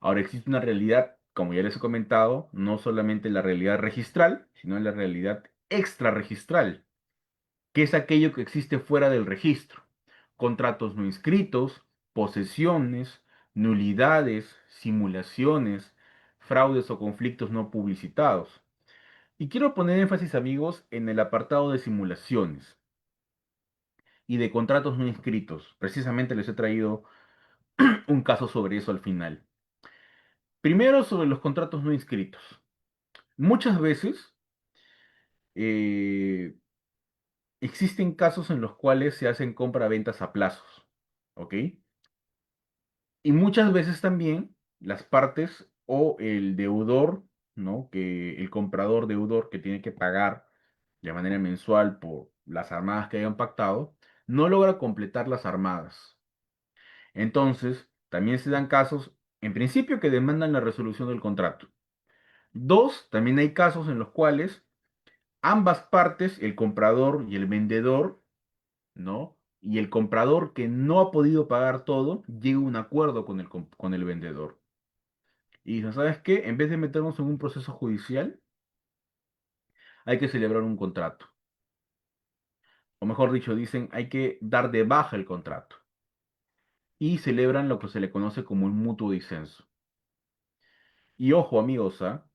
Ahora existe una realidad, como ya les he comentado, no solamente la realidad registral, sino la realidad extrarregistral, que es aquello que existe fuera del registro. Contratos no inscritos, posesiones, nulidades, simulaciones, fraudes o conflictos no publicitados. Y quiero poner énfasis, amigos, en el apartado de simulaciones y de contratos no inscritos. Precisamente les he traído un caso sobre eso al final. Primero, sobre los contratos no inscritos. Muchas veces eh, existen casos en los cuales se hacen compra-ventas a plazos. ¿Ok? Y muchas veces también las partes o el deudor, ¿no? Que el comprador deudor que tiene que pagar de manera mensual por las armadas que hayan pactado, no logra completar las armadas. Entonces, también se dan casos, en principio, que demandan la resolución del contrato. Dos, también hay casos en los cuales ambas partes, el comprador y el vendedor, ¿no? Y el comprador que no ha podido pagar todo, llega a un acuerdo con el vendedor. Y dicen, ¿sabes qué? En vez de meternos en un proceso judicial, hay que celebrar un contrato. O mejor dicho, dicen, hay que dar de baja el contrato. Y celebran lo que se le conoce como un mutuo disenso. Y ojo, amigos, ¿ah?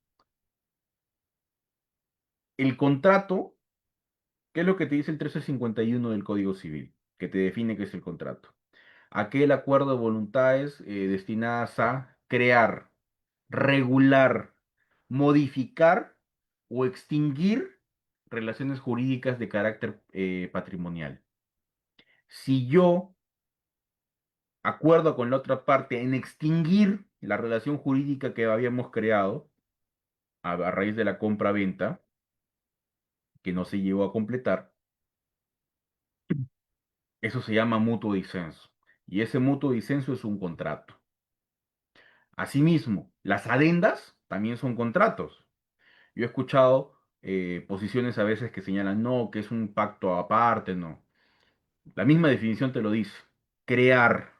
El contrato, ¿qué es lo que te dice el 1351 del Código Civil? Que te define qué es el contrato. Aquel acuerdo de voluntades destinadas a crear, regular, modificar o extinguir relaciones jurídicas de carácter patrimonial. Si yo acuerdo con la otra parte en extinguir la relación jurídica que habíamos creado a raíz de la compra-venta, que no se llegó a completar, eso se llama mutuo disenso. Y ese mutuo disenso es un contrato. Asimismo, las adendas también son contratos. Yo he escuchado posiciones a veces que señalan, no, que es un pacto aparte, no. La misma definición te lo dice. Crear,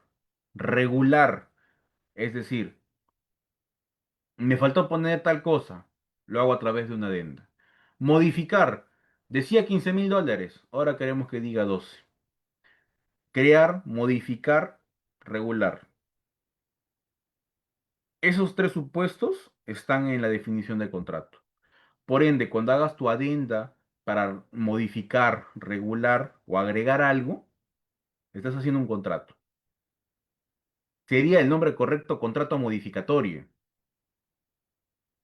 regular, es decir, me faltó poner tal cosa, lo hago a través de una adenda. Modificar, decía $15.000, ahora queremos que diga 12. Crear, modificar, regular. Esos tres supuestos están en la definición del contrato. Por ende, cuando hagas tu adenda para modificar, regular o agregar algo, estás haciendo un contrato. Sería el nombre correcto contrato modificatorio,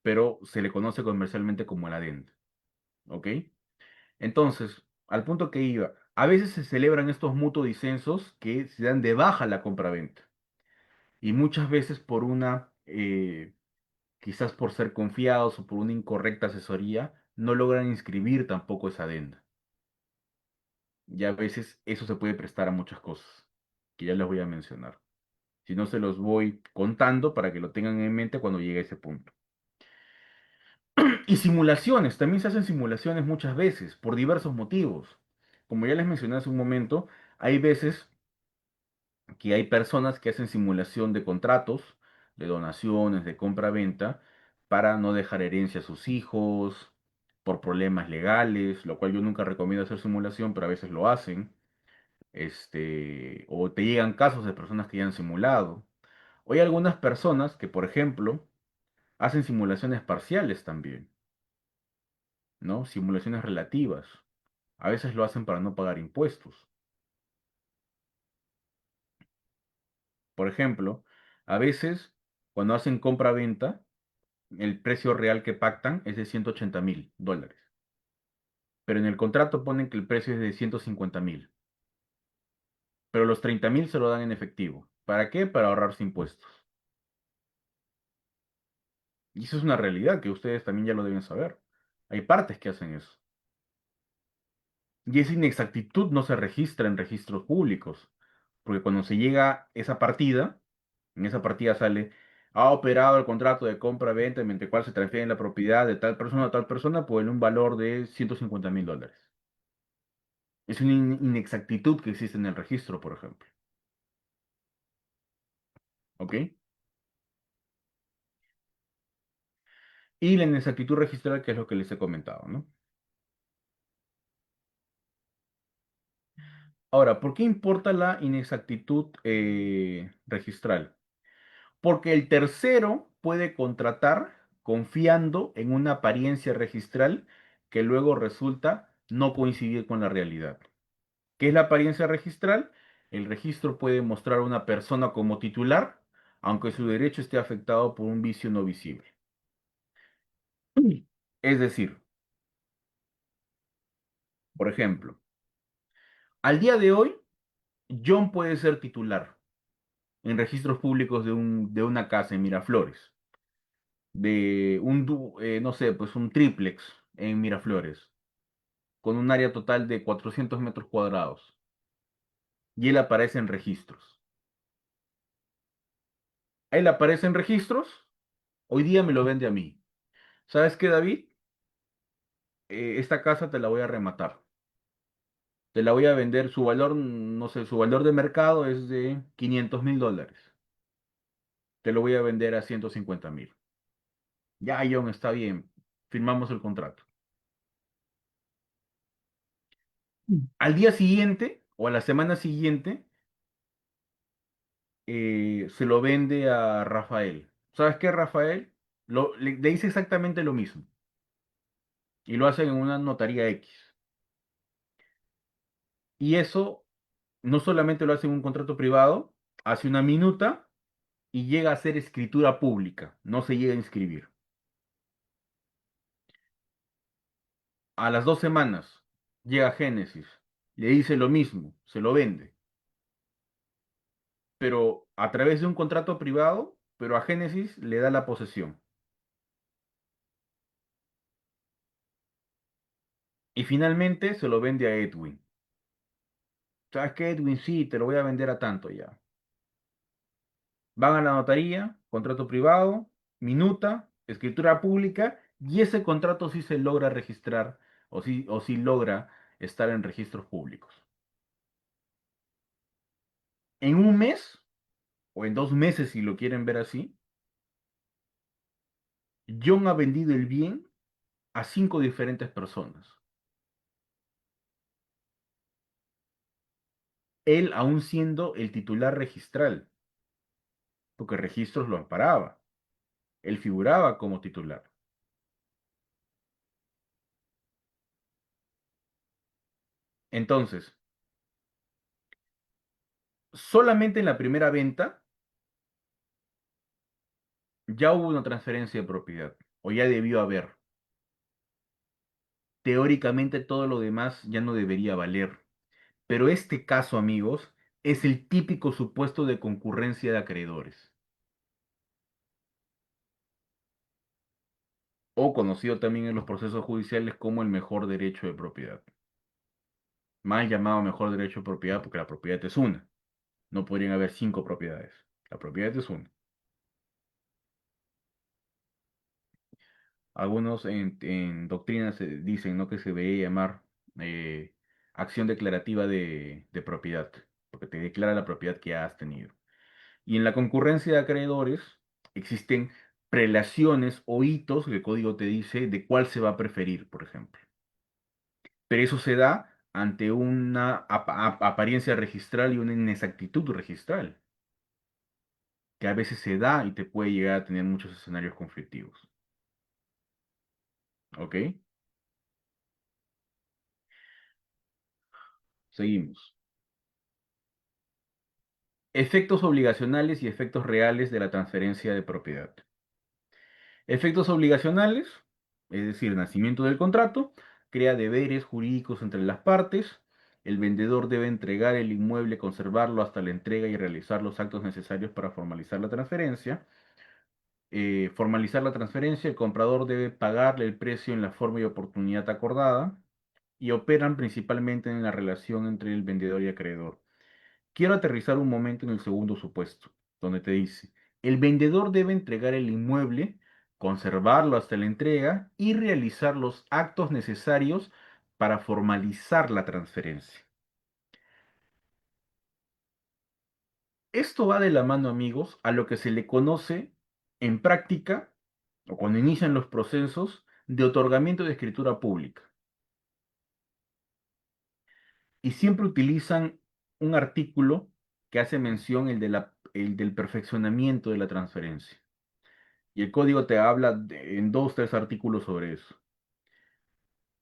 pero se le conoce comercialmente como el adenda. ¿Ok? Entonces, al punto que iba, a veces se celebran estos mutuos disensos que se dan de baja la compraventa. Y muchas veces por una, quizás por ser confiados o por una incorrecta asesoría, no logran inscribir tampoco esa adenda. Y a veces eso se puede prestar a muchas cosas, que ya les voy a mencionar. Si no, se los voy contando para que lo tengan en mente cuando llegue a ese punto. Y simulaciones, también se hacen simulaciones muchas veces, por diversos motivos. Como ya les mencioné hace un momento, hay veces que hay personas que hacen simulación de contratos, de donaciones, de compra-venta, para no dejar herencia a sus hijos, por problemas legales, lo cual yo nunca recomiendo hacer simulación, pero a veces lo hacen. O te llegan casos de personas que ya han simulado. O hay algunas personas que, por ejemplo, hacen simulaciones parciales también, ¿no? Simulaciones relativas. A veces lo hacen para no pagar impuestos. Por ejemplo, a veces cuando hacen compra-venta, el precio real que pactan es de $180.000. Pero en el contrato ponen que el precio es de 150.000. Pero los 30.000 se lo dan en efectivo. ¿Para qué? Para ahorrarse impuestos. Y eso es una realidad que ustedes también ya lo deben saber. Hay partes que hacen eso. Y esa inexactitud no se registra en registros públicos, porque cuando se llega a esa partida, en esa partida sale, ha operado el contrato de compra-venta mediante el cual se transfiere la propiedad de tal persona a tal persona por un valor de $150.000. Es una inexactitud que existe en el registro, por ejemplo. ¿Ok? Y la inexactitud registral, que es lo que les he comentado, ¿no? Ahora, ¿por qué importa la inexactitud registral? Porque el tercero puede contratar confiando en una apariencia registral que luego resulta no coincidir con la realidad. ¿Qué es la apariencia registral? El registro puede mostrar a una persona como titular, aunque su derecho esté afectado por un vicio no visible. Es decir, por ejemplo, al día de hoy, John puede ser titular en registros públicos de una casa en Miraflores, no sé, pues un triplex en Miraflores, con un área total de 400 metros cuadrados, y él aparece en registros. Él aparece en registros, hoy día me lo vende a mí. ¿Sabes qué, David? Esta casa te la voy a rematar. Te la voy a vender, su valor, no sé, su valor de mercado es de $500.000. Te lo voy a vender a 150.000. Ya, John, está bien. Firmamos el contrato. Al día siguiente o a la semana siguiente, se lo vende a Rafael. ¿Sabes qué, Rafael? Le dice exactamente lo mismo y lo hacen en una notaría X. Y eso no solamente lo hace en un contrato privado, hace una minuta y llega a ser escritura pública, no se llega a inscribir. A las 2 semanas llega Génesis, le dice lo mismo, se lo vende, pero a través de un contrato privado, pero a Génesis le da la posesión. Y finalmente se lo vende a Edwin. ¿Sabes qué, Edwin? Sí, te lo voy a vender a tanto ya. Van a la notaría, contrato privado, minuta, escritura pública, y ese contrato sí se logra registrar o sí logra estar en registros públicos. En un mes, o en 2 meses si lo quieren ver así, John ha vendido el bien a 5 diferentes personas. Él aún siendo el titular registral, porque registros lo amparaba. Él figuraba como titular. Entonces, solamente en la primera venta ya hubo una transferencia de propiedad, o ya debió haber. Teóricamente todo lo demás ya no debería valer. Pero este caso, amigos, es el típico supuesto de concurrencia de acreedores, o conocido también en los procesos judiciales como el mejor derecho de propiedad. Más llamado mejor derecho de propiedad porque la propiedad es una. No podrían haber 5 propiedades. La propiedad es una. Algunos en doctrina se dicen, ¿no?, que se debería llamar eh, acción declarativa de propiedad, porque te declara la propiedad que has tenido. Y en la concurrencia de acreedores existen prelaciones o hitos que el código te dice de cuál se va a preferir, por ejemplo. Pero eso se da ante una apariencia registral y una inexactitud registral, que a veces se da y te puede llegar a tener muchos escenarios conflictivos. ¿Ok? Seguimos. Efectos obligacionales y efectos reales de la transferencia de propiedad. Efectos obligacionales, es decir, nacimiento del contrato, crea deberes jurídicos entre las partes. El vendedor debe entregar el inmueble, conservarlo hasta la entrega y realizar los actos necesarios para formalizar la transferencia. Formalizar la transferencia, el comprador debe pagarle el precio en la forma y oportunidad acordada y operan principalmente en la relación entre el vendedor y acreedor. Quiero aterrizar un momento en el segundo supuesto, donde te dice, el vendedor debe entregar el inmueble, conservarlo hasta la entrega y realizar los actos necesarios para formalizar la transferencia. Esto va de la mano, amigos, a lo que se le conoce en práctica, o cuando inician los procesos de otorgamiento de escritura pública. Y siempre utilizan un artículo que hace mención el del perfeccionamiento de la transferencia. Y el código te habla en 2, 3 artículos sobre eso.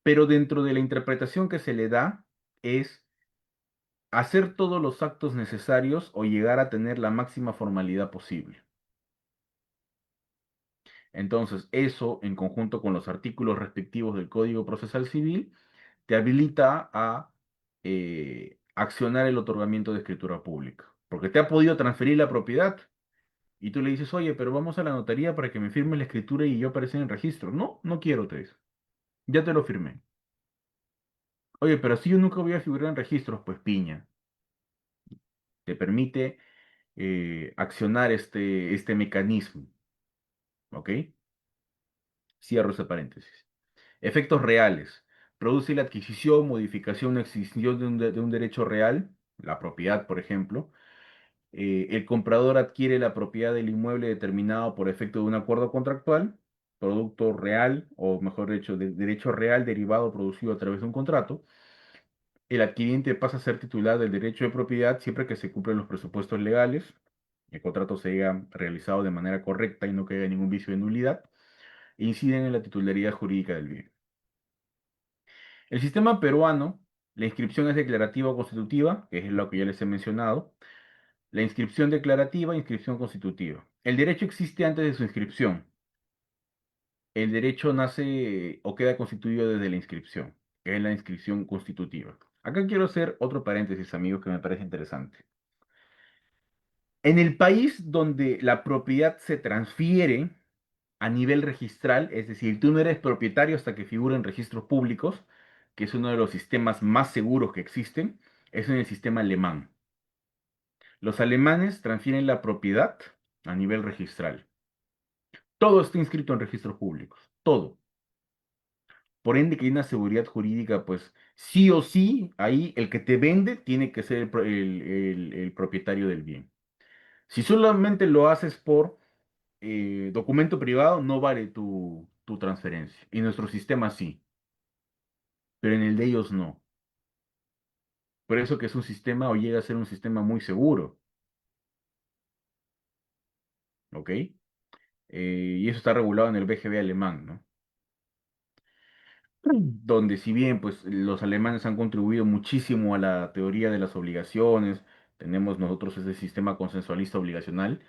Pero dentro de la interpretación que se le da es hacer todos los actos necesarios o llegar a tener la máxima formalidad posible. Entonces, eso, en conjunto con los artículos respectivos del Código Procesal Civil, te habilita a accionar el otorgamiento de escritura pública. Porque te ha podido transferir la propiedad y tú le dices, oye, pero vamos a la notaría para que me firme la escritura y yo aparezca en el registro. No, no quiero, te dice. Ya te lo firmé. Oye, pero si yo nunca voy a figurar en registros, pues piña. Te permite accionar este mecanismo. ¿Ok? Cierro ese paréntesis. Efectos reales. Produce la adquisición, modificación o extinción de un derecho real, la propiedad, por ejemplo. El comprador adquiere la propiedad del inmueble determinado por efecto de un acuerdo contractual, producto real, o mejor dicho, de derecho real derivado producido a través de un contrato. El adquiriente pasa a ser titular del derecho de propiedad siempre que se cumplen los presupuestos legales, el contrato se haya realizado de manera correcta y no que haya ningún vicio de nulidad. inciden en la titularidad jurídica del bien. El sistema peruano, la inscripción es declarativa o constitutiva, que es lo que ya les he mencionado. La inscripción declarativa, inscripción constitutiva. El derecho existe antes de su inscripción. El derecho nace o queda constituido desde la inscripción, que es la inscripción constitutiva. Acá quiero hacer otro paréntesis, amigos, que me parece interesante. En el país donde la propiedad se transfiere a nivel registral, es decir, tú no eres propietario hasta que figura en registros públicos, que es uno de los sistemas más seguros que existen, es en el sistema alemán. Los alemanes transfieren la propiedad a nivel registral. Todo está inscrito en registros públicos, todo. Por ende, que hay una seguridad jurídica, pues sí o sí, ahí el que te vende tiene que ser el propietario del bien. Si solamente lo haces por documento privado, no vale tu transferencia. Y nuestro sistema sí, pero en el de ellos no. Por eso que es un sistema o llega a ser un sistema muy seguro, ¿ok? Y eso está regulado en el BGB alemán, ¿no? Donde si bien pues los alemanes han contribuido muchísimo a la teoría de las obligaciones, tenemos nosotros ese sistema consensualista obligacional,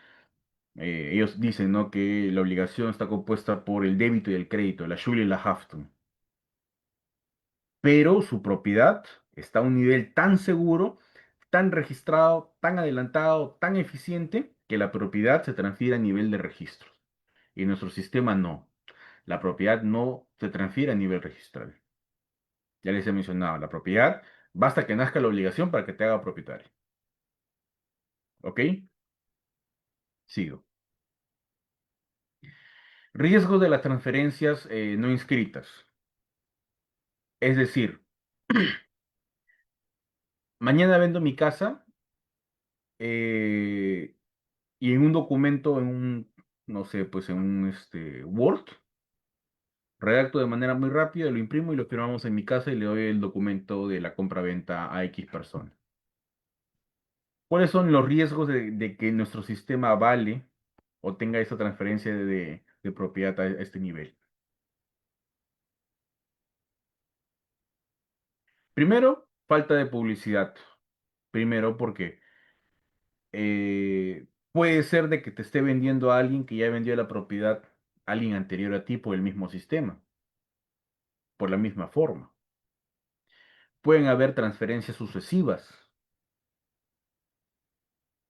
ellos dicen, ¿no?, que la obligación está compuesta por el débito y el crédito, la Schuld y la Haftung, pero su propiedad está a un nivel tan seguro, tan registrado, tan adelantado, tan eficiente, que la propiedad se transfiere a nivel de registros. Y nuestro sistema no. La propiedad no se transfiere a nivel registral. Ya les he mencionado, la propiedad, basta que nazca la obligación para que te haga propietario. ¿Ok? Sigo. Riesgos de las transferencias no inscritas. Es decir, mañana vendo mi casa eh, y en un documento, no sé, pues en un Word, redacto de manera muy rápida, lo imprimo y lo firmamos en mi casa y le doy el documento de la compra-venta a X persona. ¿Cuáles son los riesgos de que nuestro sistema avale o tenga esa transferencia de propiedad a este nivel? Primero, falta de publicidad. Primero, porque puede ser de que te esté vendiendo a alguien que ya vendió la propiedad a alguien anterior a ti por el mismo sistema, por la misma forma. Pueden haber transferencias sucesivas,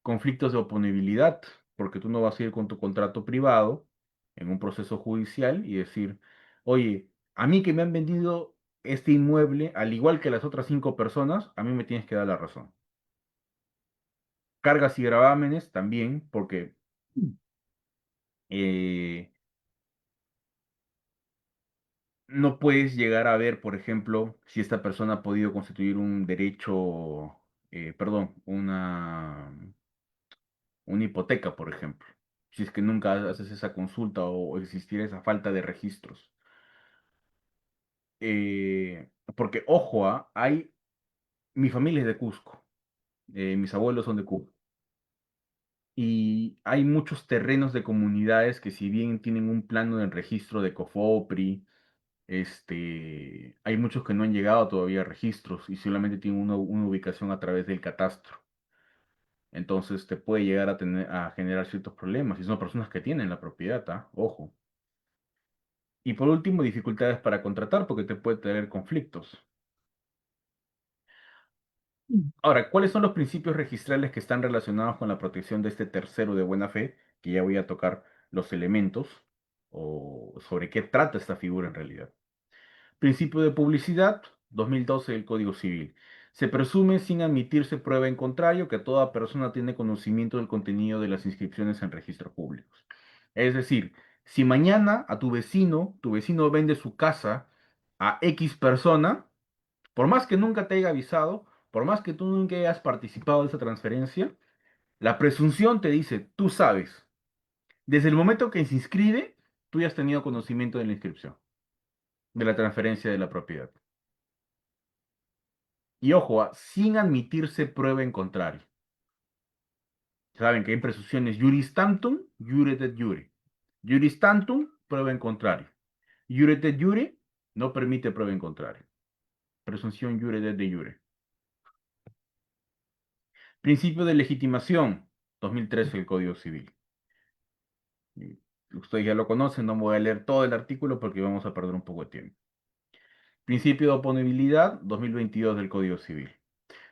conflictos de oponibilidad, porque tú no vas a ir con tu contrato privado en un proceso judicial y decir, oye, a mí que me han vendido este inmueble, al igual que las otras 5 personas, a mí me tienes que dar la razón. Cargas y gravámenes también, porque eh, no puedes llegar a ver, por ejemplo, si esta persona ha podido constituir un derecho, perdón, una hipoteca, por ejemplo, si es que nunca haces esa consulta o existiera esa falta de registros. Porque, ojo, mi familia es de Cusco, mis abuelos son de Cusco, y hay muchos terrenos de comunidades que si bien tienen un plano de registro de COFOPRI, hay muchos que no han llegado todavía a registros y solamente tienen una ubicación a través del catastro. Entonces te puede llegar a generar ciertos problemas. Y son personas que tienen la propiedad, ¿ah? Ojo. Y por último, dificultades para contratar porque te puede tener conflictos. Ahora, ¿cuáles son los principios registrales que están relacionados con la protección de este tercero de buena fe? Que ya voy a tocar los elementos o sobre qué trata esta figura en realidad. Principio de publicidad, 2012 del Código Civil. Se presume sin admitirse prueba en contrario que toda persona tiene conocimiento del contenido de las inscripciones en registros públicos. Es decir, si mañana a tu vecino vende su casa a X persona, por más que nunca te haya avisado, por más que tú nunca hayas participado de esa transferencia, la presunción te dice, tú sabes, desde el momento que se inscribe, tú ya has tenido conocimiento de la inscripción, de la transferencia de la propiedad. Y ojo, sin admitirse prueba en contrario. Saben que hay presunciones juris tantum, jure et jure. Juris tantum prueba en contrario. Jure de jure no permite prueba en contrario. Presunción jure de jure. Principio de legitimación, 2013 del Código Civil. Y ustedes ya lo conocen, no me voy a leer todo el artículo porque vamos a perder un poco de tiempo. Principio de oponibilidad, 2022 del Código Civil.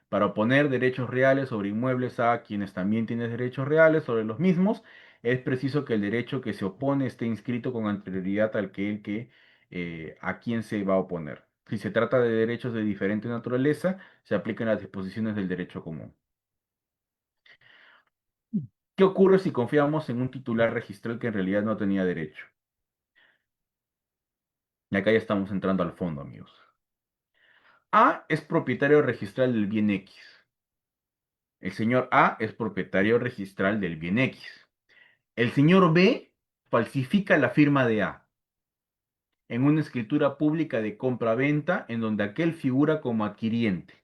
Para oponer derechos reales sobre inmuebles a quienes también tienen derechos reales sobre los mismos, es preciso que el derecho que se opone esté inscrito con anterioridad a quien se va a oponer. Si se trata de derechos de diferente naturaleza, se aplican las disposiciones del derecho común. ¿Qué ocurre si confiamos en un titular registral que en realidad no tenía derecho? Y acá ya estamos entrando al fondo, amigos. A es propietario registral del bien X. El señor A es propietario registral del bien X. El señor B falsifica la firma de A en una escritura pública de compra-venta en donde aquel figura como adquiriente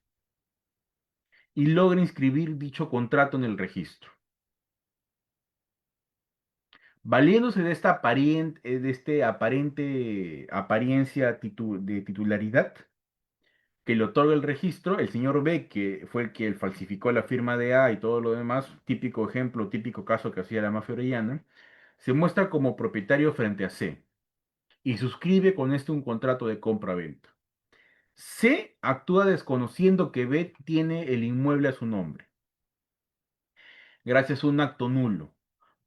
y logra inscribir dicho contrato en el registro. Valiéndose de esta aparente apariencia de titularidad que le otorga el registro, el señor B, que fue el que falsificó la firma de A y todo lo demás, típico ejemplo, típico caso que hacía la mafia orellana, se muestra como propietario frente a C y suscribe con este un contrato de compra-venta. C actúa desconociendo que B tiene el inmueble a su nombre, gracias a un acto nulo,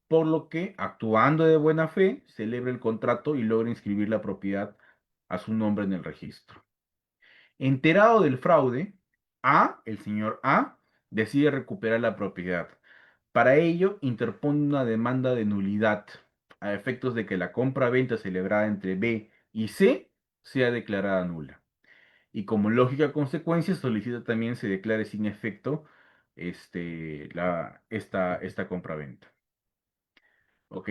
por lo que, actuando de buena fe, celebra el contrato y logra inscribir la propiedad a su nombre en el registro. Enterado del fraude, el señor A, decide recuperar la propiedad. Para ello, interpone una demanda de nulidad a efectos de que la compra-venta celebrada entre B y C sea declarada nula. Y como lógica consecuencia, solicita también se declare sin efecto esta compraventa. ¿Ok?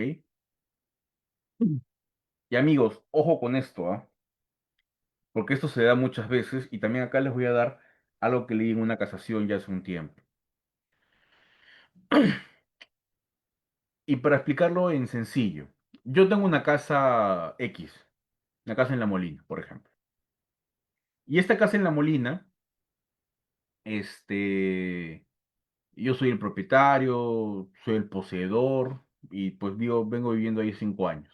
Y amigos, ojo con esto, ¿ah? Porque esto se da muchas veces y también acá les voy a dar algo que leí en una casación ya hace un tiempo. Y para explicarlo en sencillo, yo tengo una casa X, una casa en La Molina, por ejemplo. Y esta casa en La Molina, este, yo soy el propietario, soy el poseedor y pues digo, vengo viviendo ahí 5 años.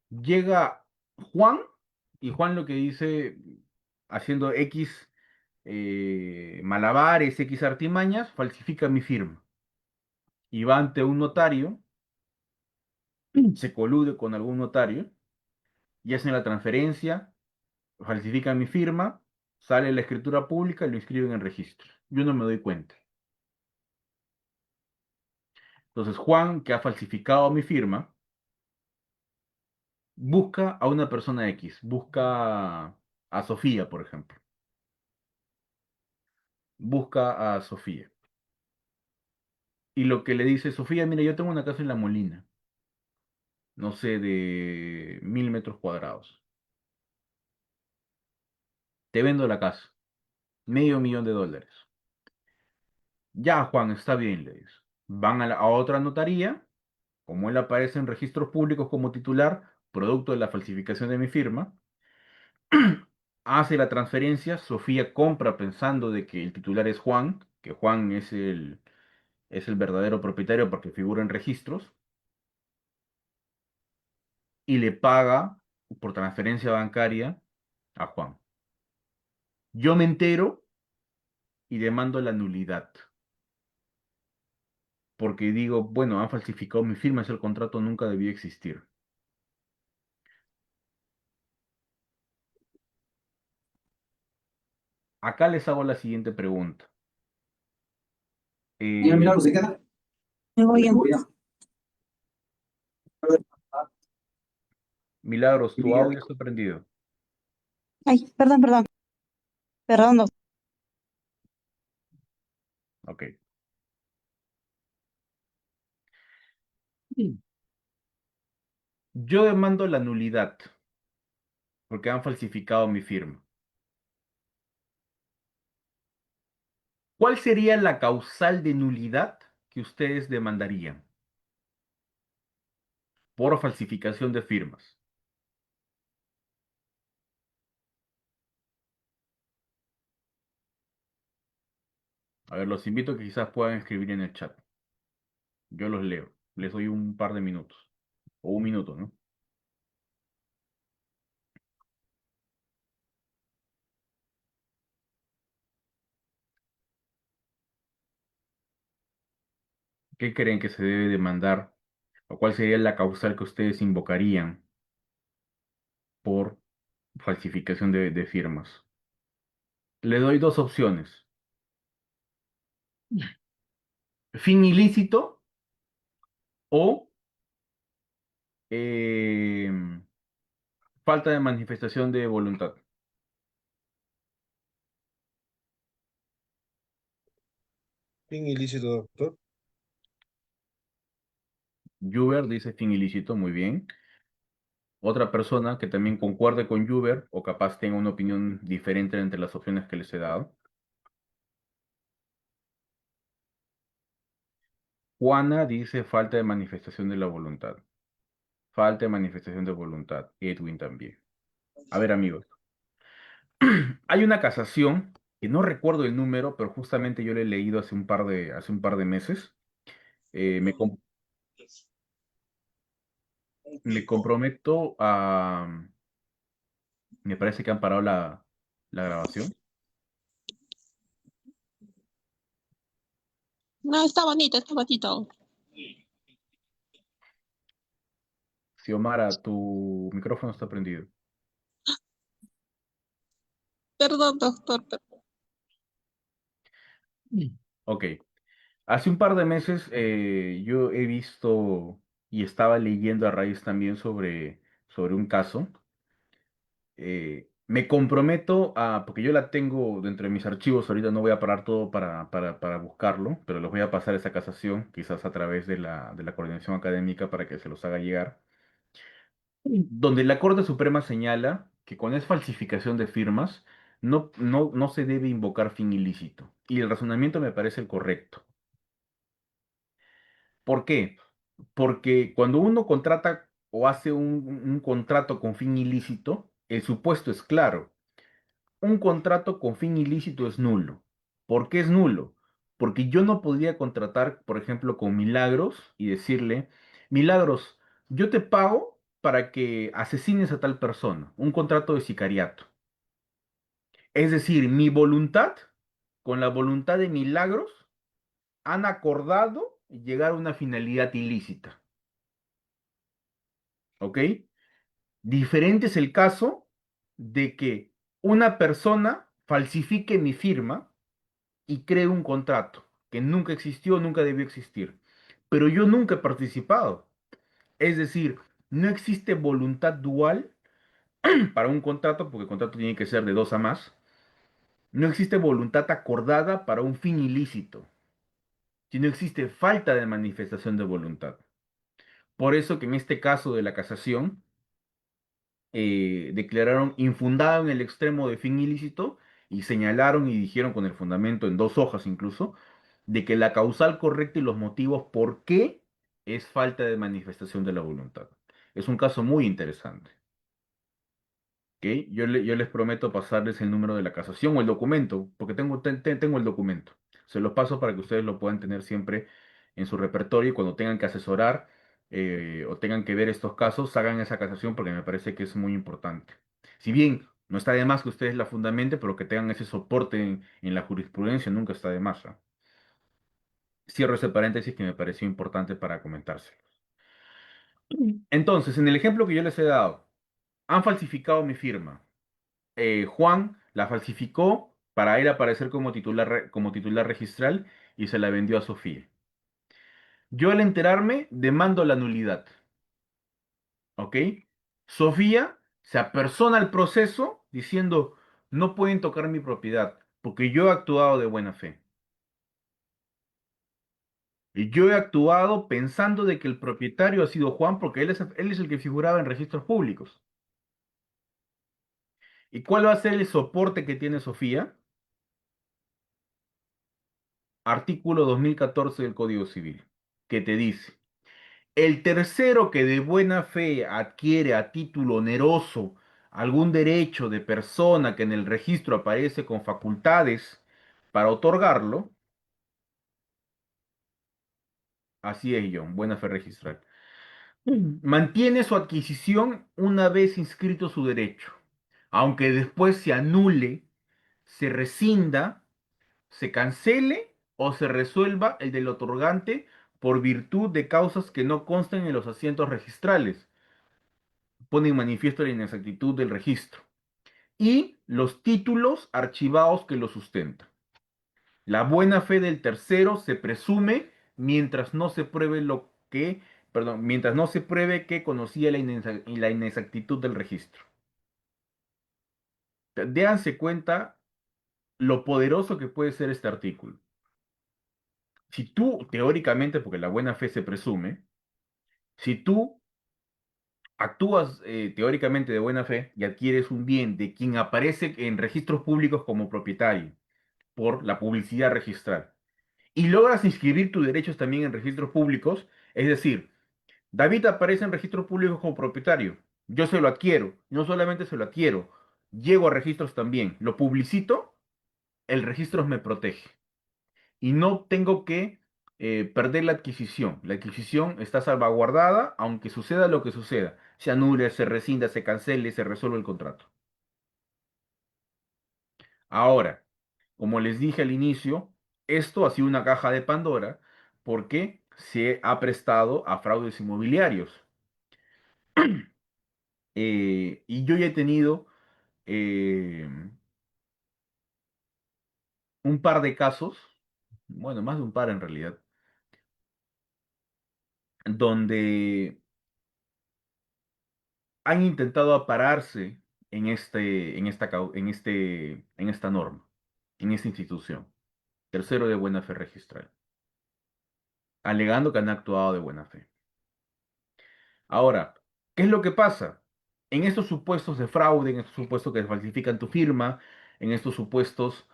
Llega Juan y Juan lo que dice, haciendo X malabares, X artimañas, falsifica mi firma y va ante un notario, se colude con algún notario y hacen la transferencia, falsifican mi firma, sale la escritura pública y lo inscriben en registro. Yo no me doy cuenta. Entonces Juan, que ha falsificado mi firma, busca a una persona X, busca a Sofía, por ejemplo. Busca a Sofía. Y lo que le dice, Sofía, mira, yo tengo una casa en La Molina, no sé, de 1000 metros cuadrados. Te vendo la casa, $500,000. Ya, Juan, está bien, le dice. Van a otra notaría, como él aparece en registros públicos como titular, producto de la falsificación de mi firma, hace la transferencia, Sofía compra pensando de que el titular es Juan, que Juan es el verdadero propietario porque figura en registros, y le paga por transferencia bancaria a Juan. Yo me entero y demando la nulidad, porque digo, bueno, han falsificado mi firma, ese contrato nunca debió existir. Acá les hago la siguiente pregunta. Mira, Eh, mira, ¿se queda? Me voy a- Milagros, tu audio está prendido. Ay, perdón, perdón. Perdón, Ok. Yo demando la nulidad porque han falsificado mi firma. ¿Cuál sería la causal de nulidad que ustedes demandarían? por falsificación de firmas. A ver, los invito a que quizás puedan escribir en el chat. Yo los leo. Les doy un par de minutos. O un minuto, ¿no? ¿Qué creen que se debe demandar? ¿O cuál sería la causal que ustedes invocarían por falsificación de firmas? Le doy dos opciones. Fin ilícito o eh, falta de manifestación de voluntad. Fin ilícito, doctor. Juber dice fin ilícito, muy bien. Otra persona que también concuerde con Juber o capaz tenga una opinión diferente entre las opciones que les he dado. Juana dice falta de manifestación de la voluntad. Falta de manifestación de voluntad. Edwin también. A ver, amigos. Hay una casación que no recuerdo el número, pero justamente yo la he leído hace un par de meses. Me me comprometo a... Me parece que han parado la grabación. No, está bonito, está bonito. Xiomara, tu micrófono está prendido. Perdón, doctor. Ok. Hace un par de meses yo he visto y estaba leyendo a raíz también sobre un caso. Me comprometo a, porque yo la tengo dentro de mis archivos, ahorita no voy a parar todo para buscarlo, pero les voy a pasar esa casación, quizás a través de la coordinación académica para que se los haga llegar, donde la Corte Suprema señala que cuando es falsificación de firmas, no se debe invocar fin ilícito. Y el razonamiento me parece el correcto. ¿Por qué? Porque cuando uno contrata o hace un contrato con fin ilícito, el supuesto es claro. Un contrato con fin ilícito es nulo. ¿Por qué es nulo? Porque yo no podría contratar, por ejemplo, con Milagros y decirle, Milagros, yo te pago para que asesines a tal persona. Un contrato de sicariato. Es decir, mi voluntad con la voluntad de Milagros han acordado llegar a una finalidad ilícita. ¿Ok? Diferente es el caso de que una persona falsifique mi firma y cree un contrato que nunca existió, nunca debió existir. Pero yo nunca he participado. Es decir, no existe voluntad dual para un contrato, porque el contrato tiene que ser de dos a más. No existe voluntad acordada para un fin ilícito, sino existe falta de manifestación de voluntad. Por eso que en este caso de la casación, declararon infundado en el extremo de fin ilícito y señalaron y dijeron con el fundamento en dos hojas incluso, de que la causal correcta y los motivos por qué es falta de manifestación de la voluntad. Es un caso muy interesante. ¿Ok? Yo les prometo pasarles el número de la casación o el documento, porque tengo el documento. Se los paso para que ustedes lo puedan tener siempre en su repertorio y cuando tengan que asesorar o tengan que ver estos casos, hagan esa casación porque me parece que es muy importante. Si bien no está de más que ustedes la fundamenten, pero que tengan ese soporte en la jurisprudencia nunca está de más. ¿Ah? Cierro ese paréntesis que me pareció importante para comentárselos. Entonces, en el ejemplo que yo les he dado, han falsificado mi firma. Juan la falsificó para ir a aparecer como titular registral y se la vendió a Sofía. Yo al enterarme demando la nulidad, ¿ok? Sofía se apersona al proceso diciendo, no pueden tocar mi propiedad porque yo he actuado de buena fe. Y yo he actuado pensando de que el propietario ha sido Juan porque él es el que figuraba en registros públicos. ¿Y cuál va a ser el soporte que tiene Sofía? Artículo 2014 del Código Civil, que te dice, El tercero que de buena fe adquiere a título oneroso algún derecho de persona que en el registro aparece con facultades para otorgarlo, así es, John, buena fe registral, mantiene su adquisición una vez inscrito su derecho, aunque después se anule, se rescinda, se cancele o se resuelva el del otorgante por virtud de causas que no constan en los asientos registrales. Pone en manifiesto la inexactitud del registro. Y los títulos archivados que lo sustentan. La buena fe del tercero se presume mientras no se pruebe mientras no se pruebe que conocía la inexactitud del registro. Déanse cuenta lo poderoso que puede ser este artículo. Si tú, teóricamente, porque la buena fe se presume, si tú actúas teóricamente de buena fe y adquieres un bien de quien aparece en registros públicos como propietario por la publicidad registral y logras inscribir tus derechos también en registros públicos, es decir, David aparece en registros públicos como propietario, yo se lo adquiero, no solamente se lo adquiero, llego a registros también, lo publicito, el registro me protege y no tengo que perder la adquisición. La adquisición está salvaguardada, aunque suceda lo que suceda. Se anule, se rescinda, se cancele, se resuelve el contrato. Ahora, como les dije al inicio, esto ha sido una caja de Pandora porque se ha prestado a fraudes inmobiliarios. Y yo ya he tenido eh, un par de casos, bueno, más de un par en realidad, donde han intentado apararse en esta norma, en esta institución, tercero de buena fe registral, alegando que han actuado de buena fe. Ahora, ¿qué es lo que pasa? En estos supuestos de fraude, en estos supuestos que falsifican tu firma, en estos supuestos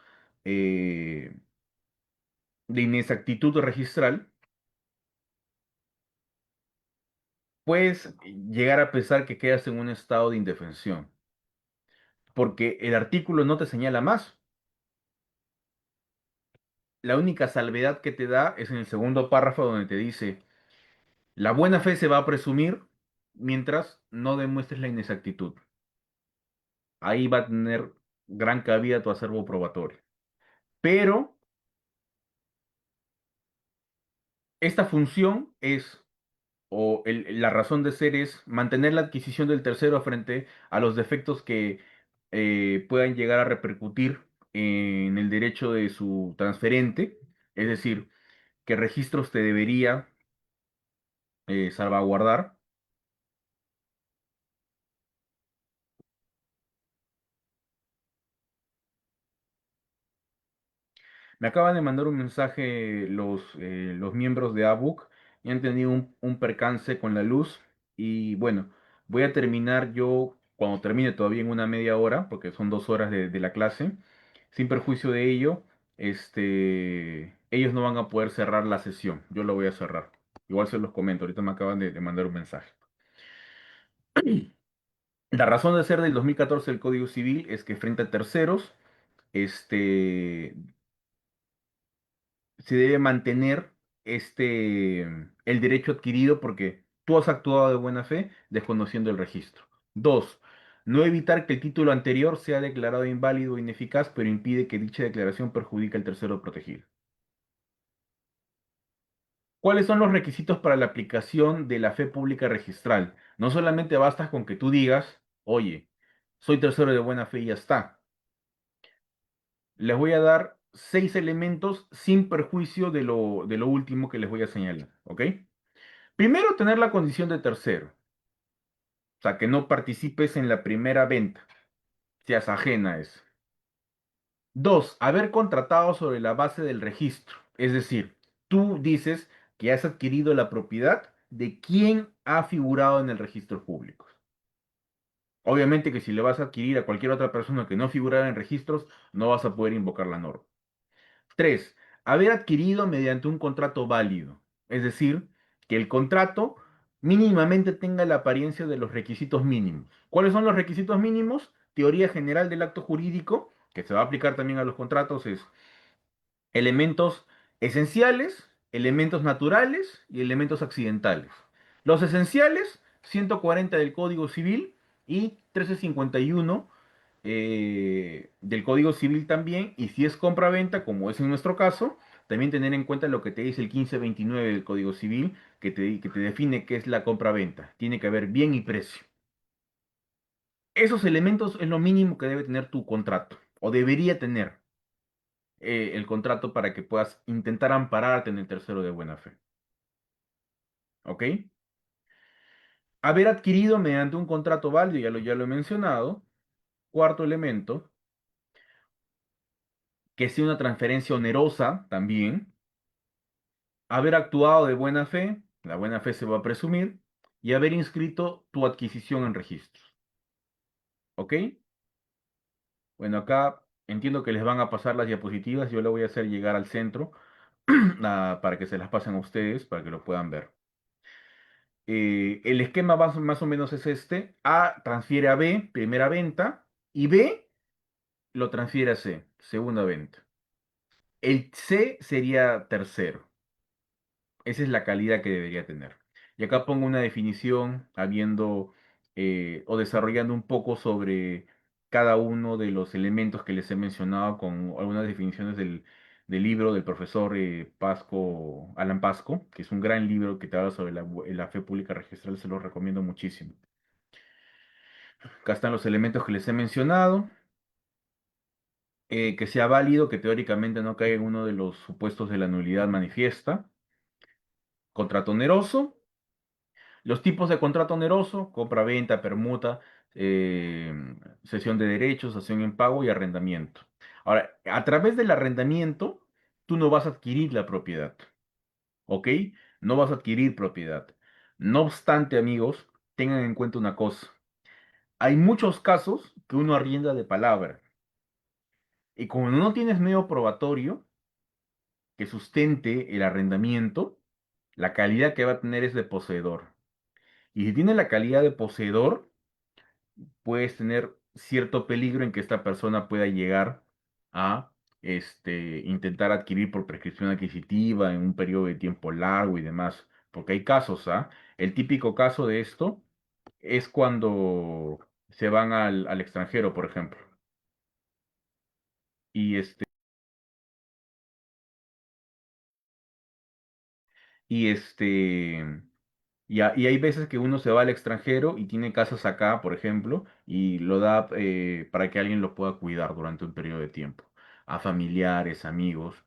eh, de inexactitud registral, puedes llegar a pensar que quedas en un estado de indefensión, porque el artículo no te señala más. La única salvedad que te da es en el segundo párrafo donde te dice, la buena fe se va a presumir mientras no demuestres la inexactitud. Ahí va a tener gran cabida tu acervo probatorio. Pero esta función es, la razón de ser es mantener la adquisición del tercero frente a los defectos que puedan llegar a repercutir en el derecho de su transferente. Es decir, qué registros te debería salvaguardar. Me acaban de mandar un mensaje los miembros de ABUC y han tenido un percance con la luz. Y bueno, voy a terminar yo, cuando termine todavía en una media hora, porque son 2 horas de la clase, sin perjuicio de ello, ellos no van a poder cerrar la sesión. Yo lo voy a cerrar. Igual se los comento, ahorita me acaban de mandar un mensaje. La razón de ser del 2014 del Código Civil es que frente a terceros, este, se debe mantener el derecho adquirido porque tú has actuado de buena fe desconociendo el registro. Dos, no evitar que el título anterior sea declarado inválido o ineficaz, pero impide que dicha declaración perjudique al tercero protegido. ¿Cuáles son los requisitos para la aplicación de la fe pública registral? No solamente basta con que tú digas, oye, soy tercero de buena fe y ya está. Les voy a dar 6 elementos sin perjuicio de lo último que les voy a señalar, ¿ok? Primero, tener la condición de tercero, o sea, que no participes en la primera venta, seas ajena a eso. Dos, haber contratado sobre la base del registro, es decir, tú dices que has adquirido la propiedad de quien ha figurado en el registro público. Obviamente que si le vas a adquirir a cualquier otra persona que no figurara en registros, no vas a poder invocar la norma. Tres, haber adquirido mediante un contrato válido, es decir, que el contrato mínimamente tenga la apariencia de los requisitos mínimos. ¿Cuáles son los requisitos mínimos? Teoría general del acto jurídico, que se va a aplicar también a los contratos, es elementos esenciales, elementos naturales y elementos accidentales. Los esenciales, 140 del Código Civil y 1351 del Código Civil también, y si es compra-venta, como es en nuestro caso, también tener en cuenta lo que te dice el 1529 del Código Civil, que te define qué es la compra-venta. Tiene que haber bien y precio. Esos elementos es lo mínimo que debe tener tu contrato, o debería tener el contrato para que puedas intentar ampararte en el tercero de buena fe. ¿Ok? Haber adquirido mediante un contrato válido, ya lo he mencionado. Cuarto elemento, que sea una transferencia onerosa también. Haber actuado de buena fe, la buena fe se va a presumir, y haber inscrito tu adquisición en registros. ¿Ok? Bueno, acá entiendo que les van a pasar las diapositivas, yo le voy a hacer llegar al centro para que se las pasen a ustedes, para que lo puedan ver. El esquema más o menos es este. A transfiere a B, primera venta, y B lo transfiere a C, segunda venta. El C sería tercero. Esa es la calidad que debería tener. Y acá pongo una definición, habiendo o desarrollando un poco sobre cada uno de los elementos que les he mencionado con algunas definiciones del libro del profesor Alan Pasco, que es un gran libro que te habla sobre la fe pública registral, se lo recomiendo muchísimo. Acá están los elementos que les he mencionado. Que sea válido, que teóricamente no caiga en uno de los supuestos de la nulidad manifiesta. Contrato oneroso. Los tipos de contrato oneroso: compra-venta, permuta, eh, cesión de derechos, cesión en pago y arrendamiento. Ahora, a través del arrendamiento, tú no vas a adquirir la propiedad, ¿ok? No vas a adquirir propiedad. No obstante, amigos, tengan en cuenta una cosa. Hay muchos casos que uno arrienda de palabra. Y como no tienes medio probatorio que sustente el arrendamiento, la calidad que va a tener es de poseedor. Y si tiene la calidad de poseedor, puedes tener cierto peligro en que esta persona pueda llegar a intentar adquirir por prescripción adquisitiva en un periodo de tiempo largo y demás. Porque hay casos, ¿ah? El típico caso de esto es cuando se van al extranjero, por ejemplo. Y y este, y hay veces que uno se va al extranjero y tiene casas acá, por ejemplo, y lo da para que alguien lo pueda cuidar durante un periodo de tiempo, a familiares, amigos,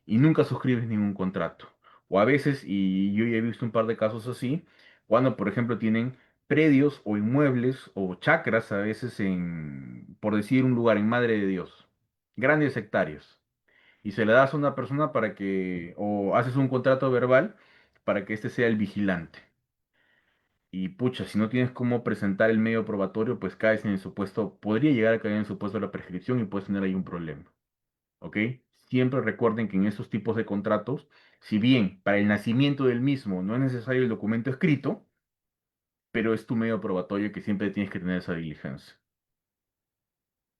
y nunca suscribes ningún contrato. O a veces, y yo ya he visto un par de casos así, cuando, por ejemplo, tienen predios o inmuebles o chacras, a veces por decir un lugar, en Madre de Dios, grandes hectáreas, y se le das a una persona o haces un contrato verbal para que éste sea el vigilante. Y pucha, si no tienes cómo presentar el medio probatorio, pues caes en el supuesto, podría llegar a caer en el supuesto de la prescripción y puedes tener ahí un problema. ¿Ok? Siempre recuerden que en estos tipos de contratos, si bien para el nacimiento del mismo no es necesario el documento escrito, pero es tu medio probatorio que siempre tienes que tener esa diligencia.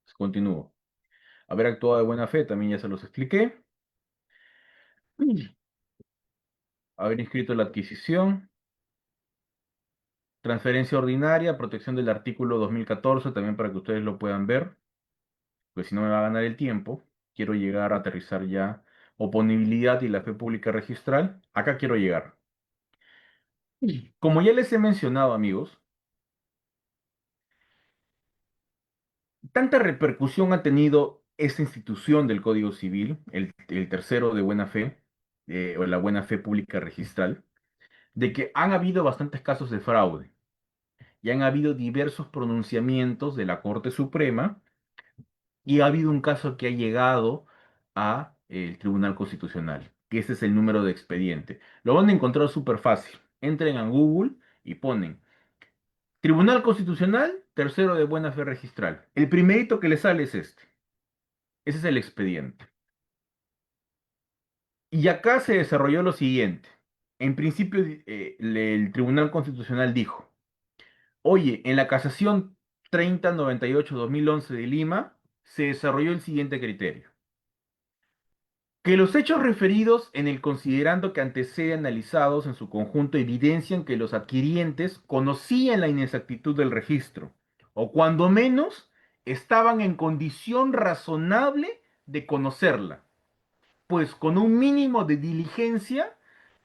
Pues continúo. Haber actuado de buena fe, también ya se los expliqué. Haber inscrito la adquisición. Transferencia ordinaria, protección del artículo 2014, también para que ustedes lo puedan ver, pues si no me va a ganar el tiempo. Quiero llegar a aterrizar ya oponibilidad y la fe pública registral. Acá quiero llegar. Como ya les he mencionado, amigos, tanta repercusión ha tenido esta institución del Código Civil, el tercero de buena fe, o la buena fe pública registral, de que han habido bastantes casos de fraude y han habido diversos pronunciamientos de la Corte Suprema. Y ha habido un caso que ha llegado a el Tribunal Constitucional, que ese es el número de expediente. Lo van a encontrar súper fácil. Entren a Google y ponen Tribunal Constitucional, tercero de buena fe registral. El primerito que le sale es este. Ese es el expediente. Y acá se desarrolló lo siguiente. en principio, el Tribunal Constitucional dijo, oye, en la casación 3098-2011 de Lima se desarrolló el siguiente criterio. Que los hechos referidos en el considerando que antecede analizados en su conjunto evidencian que los adquirientes conocían la inexactitud del registro, o cuando menos estaban en condición razonable de conocerla, pues con un mínimo de diligencia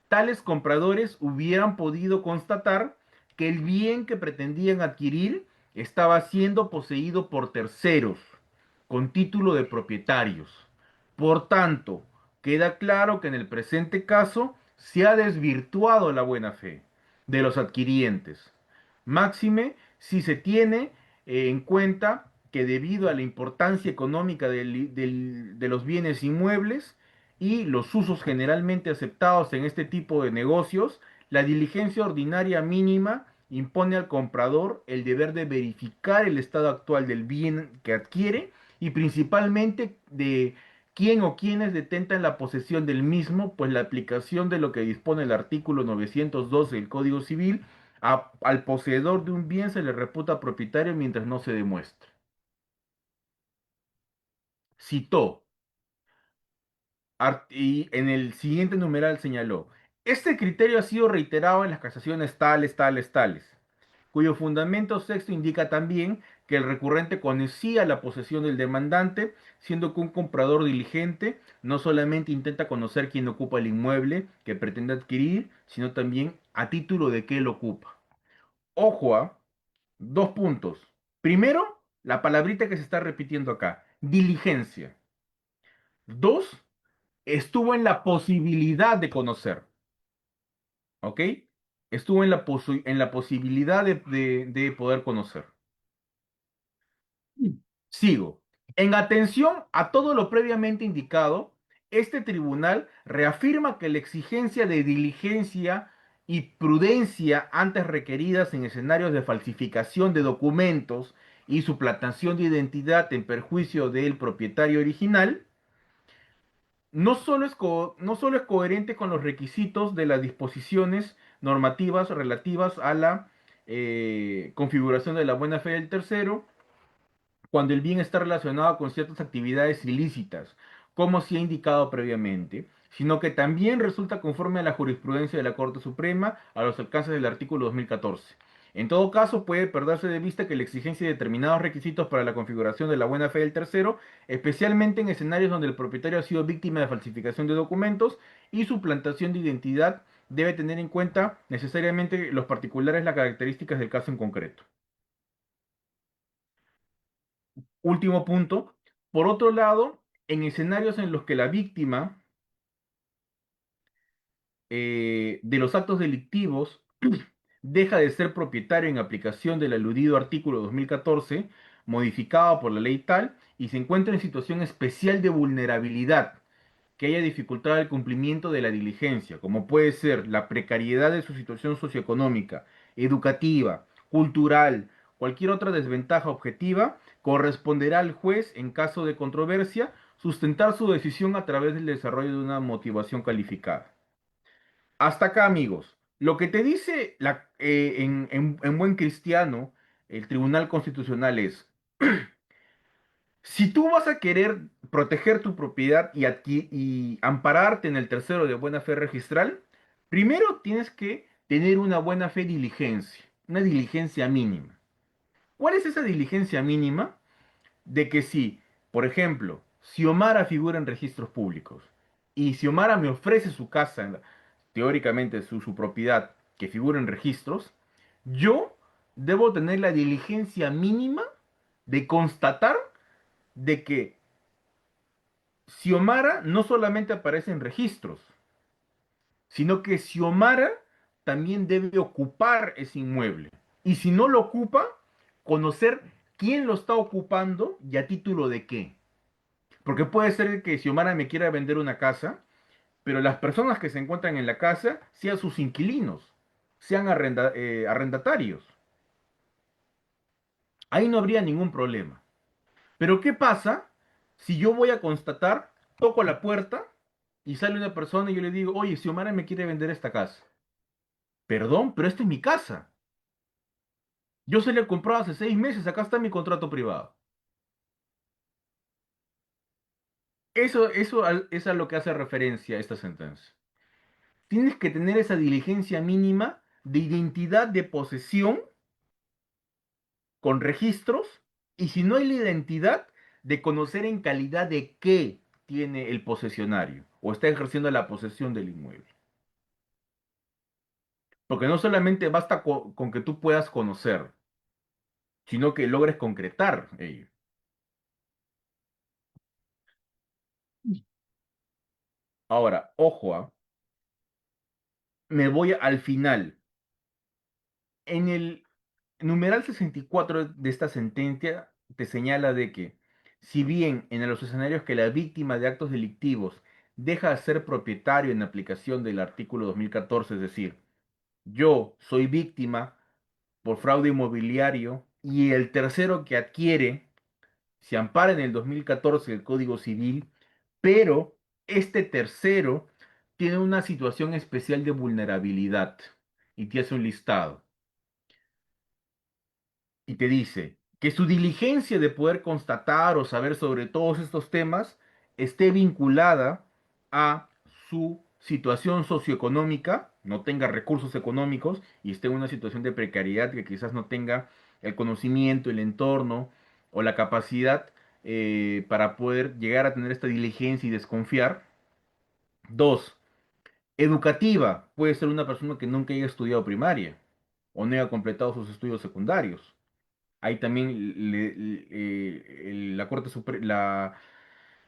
tales compradores hubieran podido constatar que el bien que pretendían adquirir estaba siendo poseído por terceros, con título de propietarios. Por tanto, queda claro que en el presente caso se ha desvirtuado la buena fe de los adquirientes. Máxime si se tiene en cuenta que debido a la importancia económica de los bienes inmuebles, y los usos generalmente aceptados en este tipo de negocios, la diligencia ordinaria mínima impone al comprador el deber de verificar el estado actual del bien que adquiere y principalmente de quién o quiénes detentan la posesión del mismo, pues la aplicación de lo que dispone el artículo 912 del Código Civil al poseedor de un bien se le reputa propietario mientras no se demuestre. Citó. Y en el siguiente numeral señaló, este criterio ha sido reiterado en las casaciones tales, tales, tales, cuyo fundamento sexto indica también que el recurrente conocía la posesión del demandante, siendo que un comprador diligente no solamente intenta conocer quién ocupa el inmueble que pretende adquirir, sino también a título de qué lo ocupa. Ojo a dos puntos. Primero, la palabrita que se está repitiendo acá, diligencia. Dos, estuvo en la posibilidad de conocer, ¿ok? Estuvo en la posibilidad de poder conocer. Sigo. En atención a todo lo previamente indicado, este tribunal reafirma que la exigencia de diligencia y prudencia antes requeridas en escenarios de falsificación de documentos y suplantación de identidad en perjuicio del propietario original no solo es coherente con los requisitos de las disposiciones normativas relativas a la configuración de la buena fe del tercero, cuando el bien está relacionado con ciertas actividades ilícitas, como se ha indicado previamente, sino que también resulta conforme a la jurisprudencia de la Corte Suprema a los alcances del artículo 2014. En todo caso, puede perderse de vista que la exigencia de determinados requisitos para la configuración de la buena fe del tercero, especialmente en escenarios donde el propietario ha sido víctima de falsificación de documentos y suplantación de identidad, debe tener en cuenta necesariamente los particulares, las características del caso en concreto. Último punto. Por otro lado, en escenarios en los que la víctima de los actos delictivos deja de ser propietario en aplicación del aludido artículo 2014, modificado por la ley tal, y se encuentra en situación especial de vulnerabilidad, que haya dificultado el cumplimiento de la diligencia, como puede ser la precariedad de su situación socioeconómica, educativa, cultural, cualquier otra desventaja objetiva, corresponderá al juez, en caso de controversia, sustentar su decisión a través del desarrollo de una motivación calificada. Hasta acá, amigos. Lo que te dice en buen cristiano el Tribunal Constitucional es, si tú vas a querer proteger tu propiedad y ampararte en el tercero de buena fe registral, primero tienes que tener una buena fe diligencia, una diligencia mínima. ¿Cuál es esa diligencia mínima? De que si, por ejemplo, Xiomara figura en registros públicos y Xiomara me ofrece su casa, teóricamente su propiedad, que figura en registros, yo debo tener la diligencia mínima de constatar de que Xiomara no solamente aparece en registros, sino que Xiomara también debe ocupar ese inmueble. Y si no lo ocupa, conocer quién lo está ocupando y a título de qué. Porque puede ser que Xiomara me quiera vender una casa, pero las personas que se encuentran en la casa sean sus inquilinos, sean arrendatarios. Ahí no habría ningún problema. Pero ¿qué pasa si yo voy a constatar, toco la puerta y sale una persona y yo le digo, oye, Xiomara me quiere vender esta casa. Perdón, pero esta es mi casa. Yo se la he comprado hace 6 meses, acá está mi contrato privado. Es a lo que hace referencia esta sentencia. Tienes que tener esa diligencia mínima de identidad de posesión con registros, y si no hay la identidad, de conocer en calidad de qué tiene el posesionario o está ejerciendo la posesión del inmueble. Porque no solamente basta con que tú puedas conocer, sino que logres concretar ello. Ahora, ojo, me voy al final. En el numeral 64 de esta sentencia te señala de que, si bien en los escenarios que la víctima de actos delictivos deja de ser propietario en aplicación del artículo 2014, es decir, yo soy víctima por fraude inmobiliario y el tercero que adquiere se ampara en el 2014 del Código Civil, pero este tercero tiene una situación especial de vulnerabilidad y te hace un listado y te dice que su diligencia de poder constatar o saber sobre todos estos temas esté vinculada a su situación socioeconómica, no tenga recursos económicos y esté en una situación de precariedad, que quizás no tenga el conocimiento, el entorno o la capacidad para poder llegar a tener esta diligencia y desconfiar. Dos, educativa, puede ser una persona que nunca haya estudiado primaria o no haya completado sus estudios secundarios. Ahí también la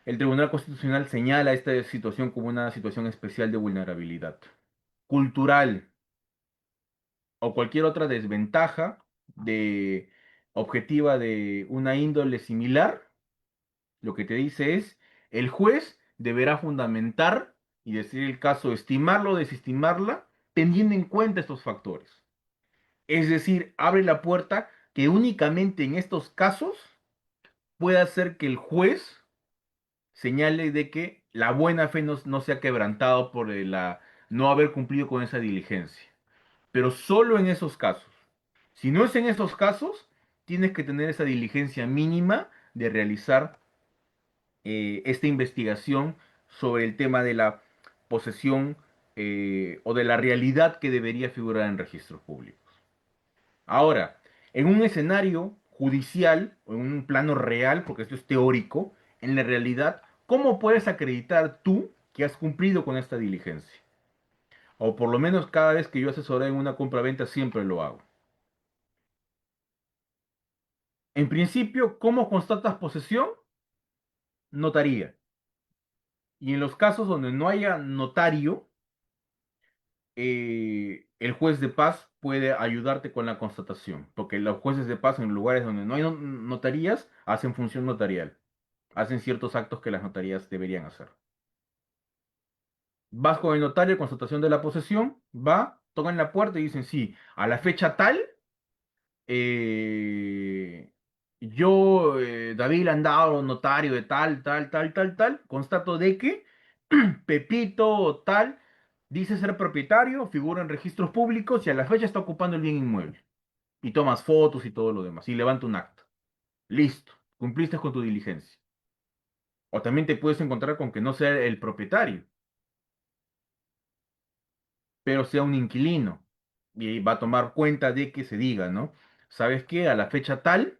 el Tribunal Constitucional señala esta situación como una situación especial de vulnerabilidad. Cultural o cualquier otra desventaja de objetiva de una índole similar, lo que te dice es, el juez deberá fundamentar y decir el caso, estimarlo o desestimarla, teniendo en cuenta estos factores. Es decir, abre la puerta que únicamente en estos casos puede hacer que el juez señale de que la buena fe no se ha quebrantado por no haber cumplido con esa diligencia. Pero solo en esos casos. Si no es en esos casos, tienes que tener esa diligencia mínima de realizar esta investigación sobre el tema de la posesión o de la realidad que debería figurar en registros públicos. Ahora, en un escenario judicial o en un plano real, porque esto es teórico, en la realidad, ¿cómo puedes acreditar tú que has cumplido con esta diligencia? O por lo menos cada vez que yo asesoré en una compra-venta siempre lo hago. En principio, ¿cómo constatas posesión? Notaría. Y en los casos donde no haya notario, el juez de paz puede ayudarte con la constatación, porque los jueces de paz en lugares donde no hay notarías hacen función notarial, hacen ciertos actos que las notarías deberían hacer. Vas con el notario, constatación de la posesión, tocan la puerta y dicen, sí, a la fecha tal, eh, yo, David Landau, notario de tal, tal, tal, tal, tal, constato de que Pepito tal dice ser propietario, figura en registros públicos y a la fecha está ocupando el bien inmueble. Y tomas fotos y todo lo demás y levanta un acta. Listo, cumpliste con tu diligencia. O también te puedes encontrar con que no sea el propietario, pero sea un inquilino. Y va a tomar cuenta de que se diga, ¿no? ¿Sabes qué? A la fecha tal,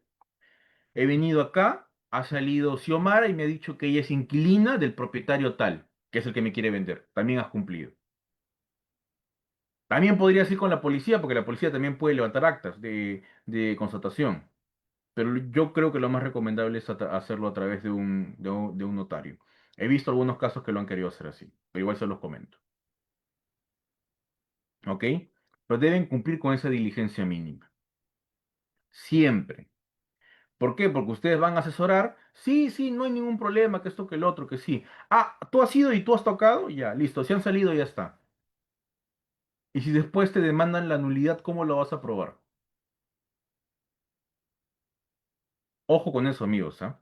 he venido acá, ha salido Xiomara y me ha dicho que ella es inquilina del propietario tal, que es el que me quiere vender. También has cumplido. También podrías ir con la policía, porque la policía también puede levantar actas de constatación. Pero yo creo que lo más recomendable es hacerlo a través de un notario. He visto algunos casos que lo han querido hacer así, pero igual se los comento. ¿Ok? Pero deben cumplir con esa diligencia mínima. Siempre. ¿Por qué? Porque ustedes van a asesorar. Sí, sí, no hay ningún problema, que esto, que el otro, que sí. Ah, tú has ido y tú has tocado, ya, listo. Si han salido, ya está. Y si después te demandan la nulidad, ¿cómo lo vas a probar? Ojo con eso, amigos, ¿ah?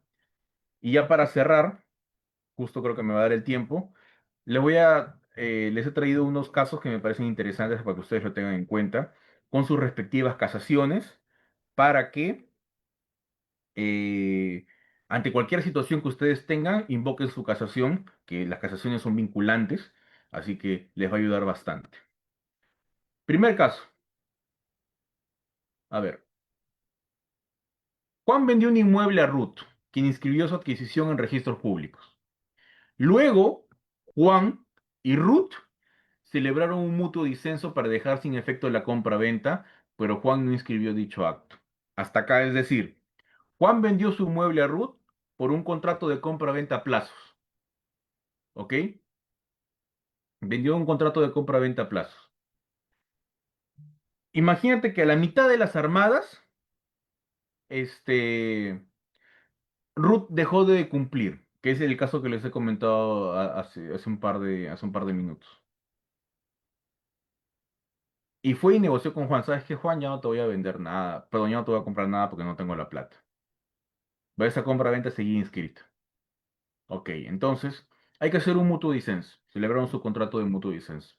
Y ya para cerrar, justo creo que me va a dar el tiempo, les he traído unos casos que me parecen interesantes para que ustedes lo tengan en cuenta, con sus respectivas casaciones, para que eh, ante cualquier situación que ustedes tengan, invoquen su casación, que las casaciones son vinculantes, así que les va a ayudar bastante. Primer caso. A ver. Juan vendió un inmueble a Ruth, quien inscribió su adquisición en registros públicos. Luego, Juan y Ruth celebraron un mutuo disenso para dejar sin efecto la compra-venta, pero Juan no inscribió dicho acto. Hasta acá, es decir, Juan vendió su inmueble a Ruth por un contrato de compra-venta a plazos. ¿Ok? Vendió un contrato de compra-venta a plazos. Imagínate que a la mitad de las armadas, este, Ruth dejó de cumplir, que es el caso que les he comentado hace un par de minutos. Y fue y negoció con Juan. ¿Sabes qué, Juan? Ya no te voy a vender nada. Perdón, ya no te voy a comprar nada porque no tengo la plata. Esa compra-venta seguía inscrita. Ok, entonces hay que hacer un mutuo disenso. Celebraron su contrato de mutuo disenso.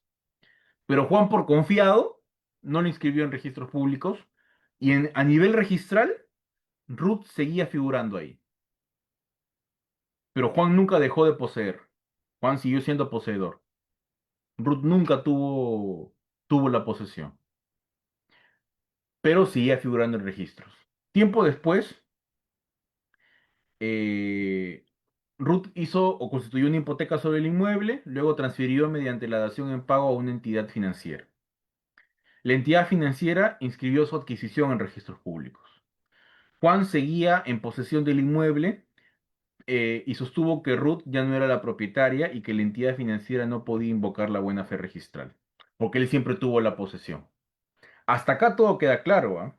Pero Juan, por confiado, no lo inscribió en registros públicos. Y a nivel registral, Ruth seguía figurando ahí. Pero Juan nunca dejó de poseer. Juan siguió siendo poseedor. Ruth nunca tuvo la posesión. Pero seguía figurando en registros. Tiempo después, eh, Ruth hizo o constituyó una hipoteca sobre el inmueble, luego transfirió mediante la dación en pago a una entidad financiera. La entidad financiera inscribió su adquisición en registros públicos. Juan seguía en posesión del inmueble y sostuvo que Ruth ya no era la propietaria y que la entidad financiera no podía invocar la buena fe registral, porque él siempre tuvo la posesión. Hasta acá todo queda claro, ¿ah?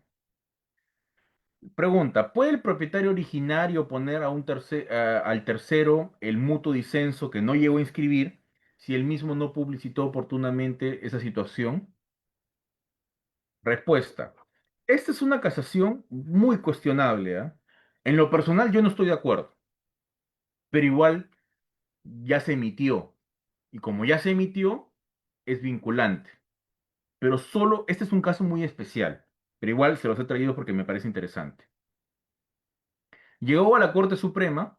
Pregunta, ¿puede el propietario originario poner al tercero el mutuo disenso que no llegó a inscribir si él mismo no publicitó oportunamente esa situación? Respuesta. Esta es una casación muy cuestionable, ¿ah? En lo personal yo no estoy de acuerdo, pero igual ya se emitió. Y como ya se emitió, es vinculante. Pero solo, este es un caso muy especial, pero igual se los he traído porque me parece interesante. Llegó a la Corte Suprema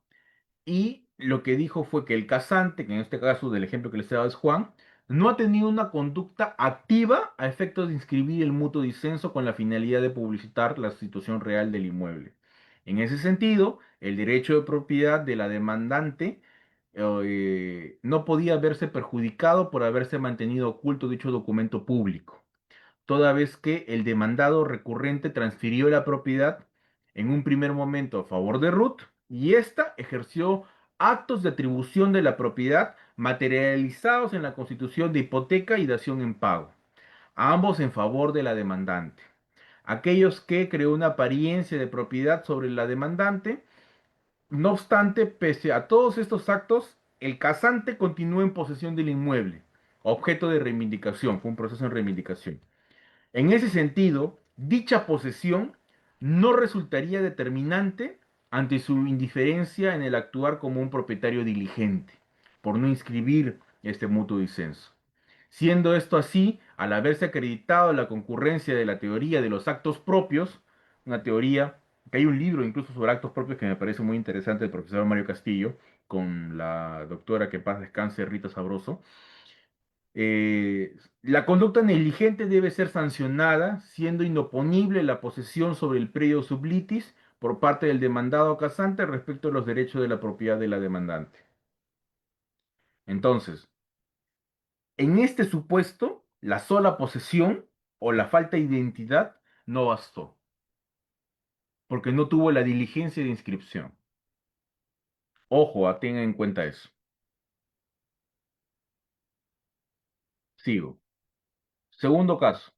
y lo que dijo fue que el casante, que en este caso del ejemplo que les he dado es Juan, no ha tenido una conducta activa a efectos de inscribir el mutuo disenso con la finalidad de publicitar la situación real del inmueble. En ese sentido, el derecho de propiedad de la demandante no podía verse perjudicado por haberse mantenido oculto dicho documento público, toda vez que el demandado recurrente transfirió la propiedad en un primer momento a favor de Ruth y ésta ejerció actos de atribución de la propiedad materializados en la constitución de hipoteca y dación en pago, ambos en favor de la demandante. Aquellos que creó una apariencia de propiedad sobre la demandante. No obstante, pese a todos estos actos, el casante continuó en posesión del inmueble, objeto de reivindicación, fue un proceso de reivindicación. En ese sentido, dicha posesión no resultaría determinante ante su indiferencia en el actuar como un propietario diligente, por no inscribir este mutuo disenso. Siendo esto así, al haberse acreditado la concurrencia de la teoría de los actos propios, una teoría que hay un libro incluso sobre actos propios que me parece muy interesante del profesor Mario Castillo, con la doctora que en paz descanse, Rita Sabroso. La conducta negligente debe ser sancionada, siendo inoponible la posesión sobre el predio sublitis por parte del demandado casante respecto a los derechos de la propiedad de la demandante. Entonces, en este supuesto, la sola posesión o la falta de identidad no bastó, porque no tuvo la diligencia de inscripción. Ojo, tengan en cuenta eso. Sigo. Segundo caso.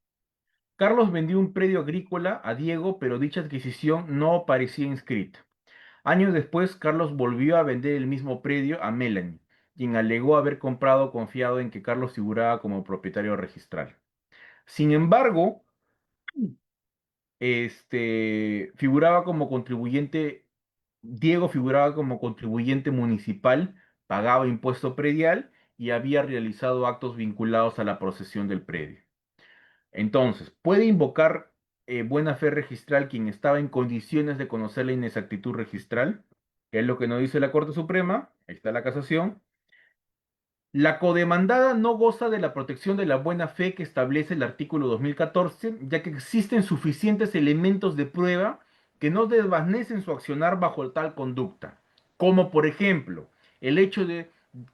Carlos vendió un predio agrícola a Diego, pero dicha adquisición no aparecía inscrita. Años después, Carlos volvió a vender el mismo predio a Melanie, quien alegó haber comprado confiado en que Carlos figuraba como propietario registral. Sin embargo, figuraba como contribuyente, Diego figuraba como contribuyente municipal, pagaba impuesto predial y había realizado actos vinculados a la procesión del predio. Entonces, puede invocar buena fe registral quien estaba en condiciones de conocer la inexactitud registral, que es lo que nos dice la Corte Suprema, ahí está la casación. La codemandada no goza de la protección de la buena fe que establece el artículo 2014, ya que existen suficientes elementos de prueba que no desvanecen su accionar bajo tal conducta, como por ejemplo el hecho de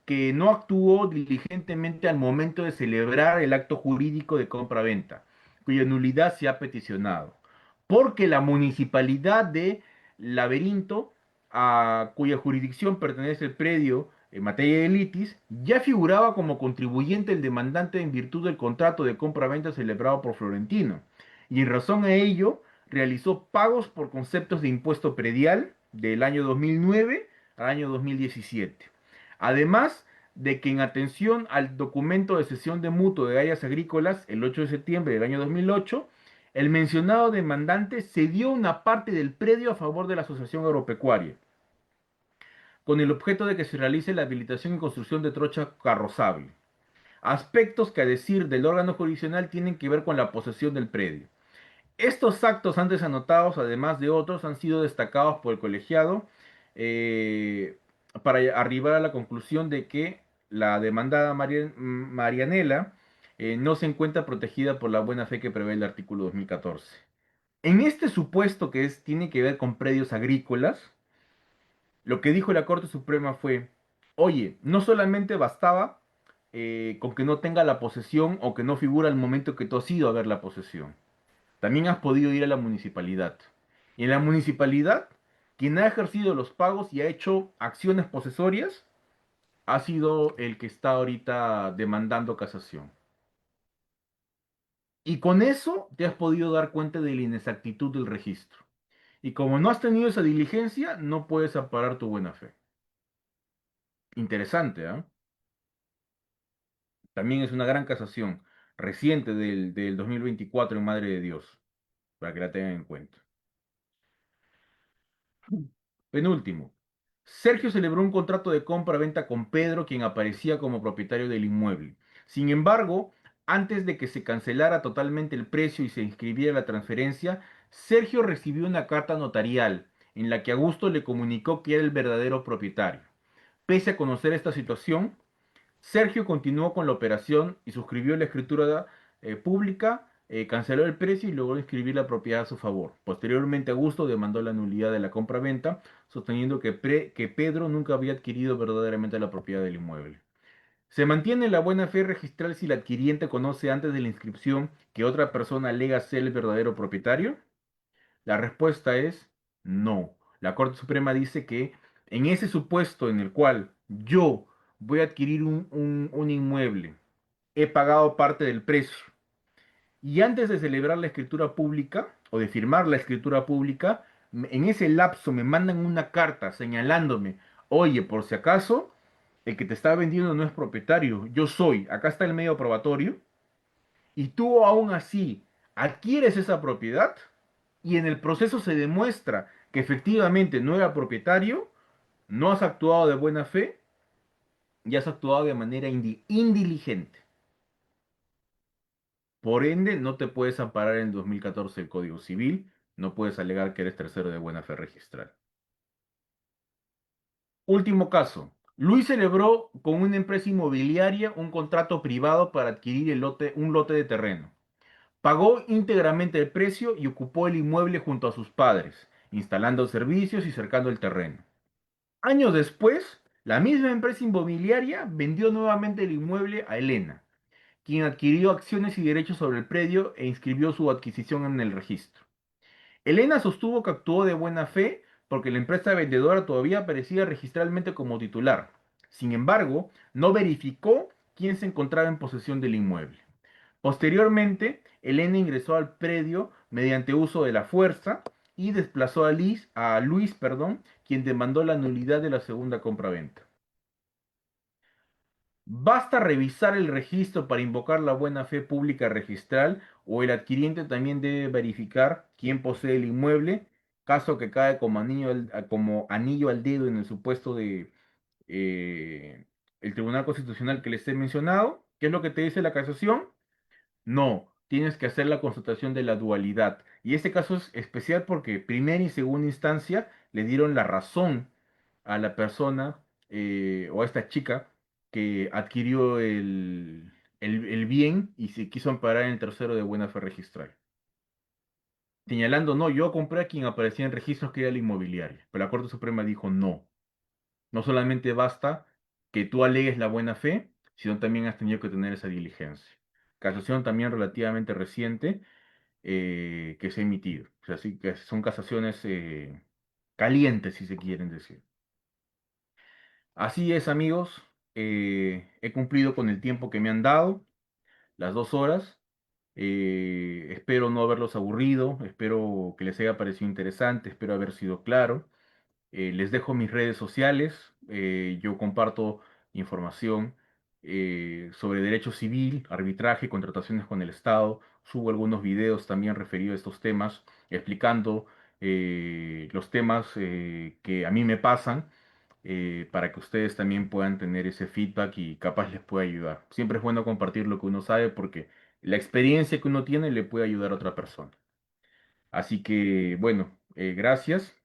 que no actuó diligentemente al momento de celebrar el acto jurídico de compra-venta, cuya nulidad se ha peticionado, porque la municipalidad de Laberinto, a cuya jurisdicción pertenece el predio en materia de litis, ya figuraba como contribuyente el demandante en virtud del contrato de compra-venta celebrado por Florentino, y en razón a ello realizó pagos por conceptos de impuesto predial del año 2009 al año 2017. Además de que en atención al documento de cesión de mutuo de áreas agrícolas el 8 de septiembre del año 2008, el mencionado demandante cedió una parte del predio a favor de la Asociación Agropecuaria, con el objeto de que se realice la habilitación y construcción de trocha carrozable. Aspectos que, a decir del órgano jurisdiccional, tienen que ver con la posesión del predio. Estos actos antes anotados, además de otros, han sido destacados por el colegiado eh, para arribar a la conclusión de que la demandada Marianela no se encuentra protegida por la buena fe que prevé el artículo 2014. En este supuesto tiene que ver con predios agrícolas, lo que dijo la Corte Suprema fue, oye, no solamente bastaba con que no tenga la posesión o que no figura el momento que tú has ido a ver la posesión. También has podido ir a la municipalidad. Y en la municipalidad, quien ha ejercido los pagos y ha hecho acciones posesorias, ha sido el que está ahorita demandando casación. Y con eso te has podido dar cuenta de la inexactitud del registro. Y como no has tenido esa diligencia, no puedes amparar tu buena fe. Interesante, ¿eh? También es una gran casación reciente del 2024 en Madre de Dios, para que la tengan en cuenta. Penúltimo. Sergio celebró un contrato de compra-venta con Pedro, quien aparecía como propietario del inmueble. Sin embargo, antes de que se cancelara totalmente el precio y se inscribiera la transferencia, Sergio recibió una carta notarial en la que Augusto le comunicó que era el verdadero propietario. Pese a conocer esta situación, Sergio continuó con la operación y suscribió la escritura pública, canceló el precio y logró inscribir la propiedad a su favor. Posteriormente, Augusto demandó la nulidad de la compra-venta, sosteniendo que Pedro nunca había adquirido verdaderamente la propiedad del inmueble. ¿Se mantiene la buena fe registral si el adquiriente conoce antes de la inscripción que otra persona alega ser el verdadero propietario? La respuesta es no. La Corte Suprema dice que en ese supuesto en el cual yo voy a adquirir un inmueble, he pagado parte del precio y antes de celebrar la escritura pública o de firmar la escritura pública, en ese lapso me mandan una carta señalándome, oye, por si acaso, el que te está vendiendo no es propietario, yo soy, acá está el medio probatorio, y tú aún así adquieres esa propiedad y en el proceso se demuestra que efectivamente no era propietario, no has actuado de buena fe y has actuado de manera indiligente. Por ende, no te puedes amparar en 2014 el Código Civil, no puedes alegar que eres tercero de buena fe registral. Último caso. Luis celebró con una empresa inmobiliaria un contrato privado para adquirir un lote de terreno. Pagó íntegramente el precio y ocupó el inmueble junto a sus padres, instalando servicios y cercando el terreno. Años después, la misma empresa inmobiliaria vendió nuevamente el inmueble a Elena, quien adquirió acciones y derechos sobre el predio e inscribió su adquisición en el registro. Elena sostuvo que actuó de buena fe porque la empresa vendedora todavía aparecía registralmente como titular. Sin embargo, no verificó quién se encontraba en posesión del inmueble. Posteriormente, Elena ingresó al predio mediante uso de la fuerza y desplazó a Luis, quien demandó la nulidad de la segunda compraventa. Basta revisar el registro para invocar la buena fe pública registral o el adquiriente también debe verificar quién posee el inmueble, caso que cae como anillo al dedo en el supuesto de el Tribunal Constitucional que les he mencionado. ¿Qué es lo que te dice la casación? No, tienes que hacer la constatación de la dualidad. Y este caso es especial porque primera y segunda instancia le dieron la razón a la persona o a esta chica que adquirió el bien y se quiso amparar en el tercero de buena fe registral. Señalando, no, yo compré a quien aparecía en registros que era la inmobiliaria. Pero la Corte Suprema dijo no. No solamente basta que tú alegues la buena fe, sino también has tenido que tener esa diligencia. Casación también relativamente reciente que se ha emitido. O sea, sí que son casaciones calientes, si se quieren decir. Así es, amigos. He cumplido con el tiempo que me han dado, las 2 horas. Espero no haberlos aburrido, espero que les haya parecido interesante, espero haber sido claro. Les dejo mis redes sociales. Yo comparto información sobre derecho civil, arbitraje, contrataciones con el Estado. Subo algunos videos también referidos a estos temas, explicando los temas que a mí me pasan, para que ustedes también puedan tener ese feedback y capaz les pueda ayudar. Siempre es bueno compartir lo que uno sabe porque la experiencia que uno tiene le puede ayudar a otra persona. Así que, bueno, gracias.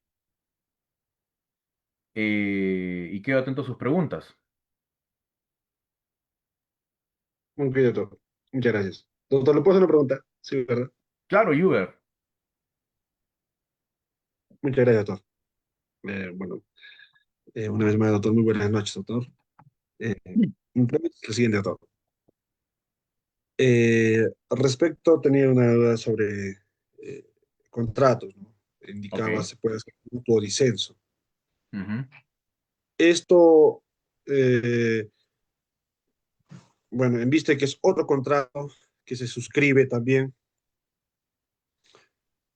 Y quedo atento a sus preguntas. Ok, doctor. Muchas gracias. Doctor, ¿le puedo hacer una pregunta? Sí, ¿verdad? Claro, Uber. Muchas gracias, doctor. Bueno, una vez más, doctor, muy buenas noches, doctor. Eh, Mi pregunta es la siguiente, doctor. Tenía una duda sobre eh, contratos, ¿no? Indicaba Ok. se puede hacer mutuo disenso. Ujú. Esto, eh, bueno, en vista de que es otro contrato que se suscribe también,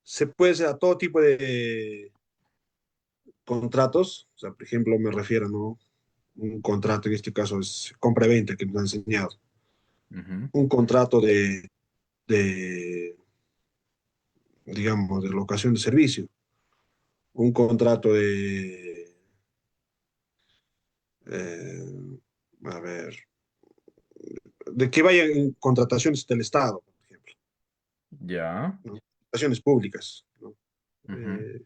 se puede hacer a todo tipo de contratos. O sea, por ejemplo, me refiero, ¿no? Un contrato, en este caso es compra-venta que nos han enseñado. Ujú. Un contrato de, digamos, de locación de servicio. Un contrato eh, a ver, de que vayan en contrataciones del Estado, por ejemplo, Ya. ¿no? Contrataciones públicas, ¿no? Ujú. Eh,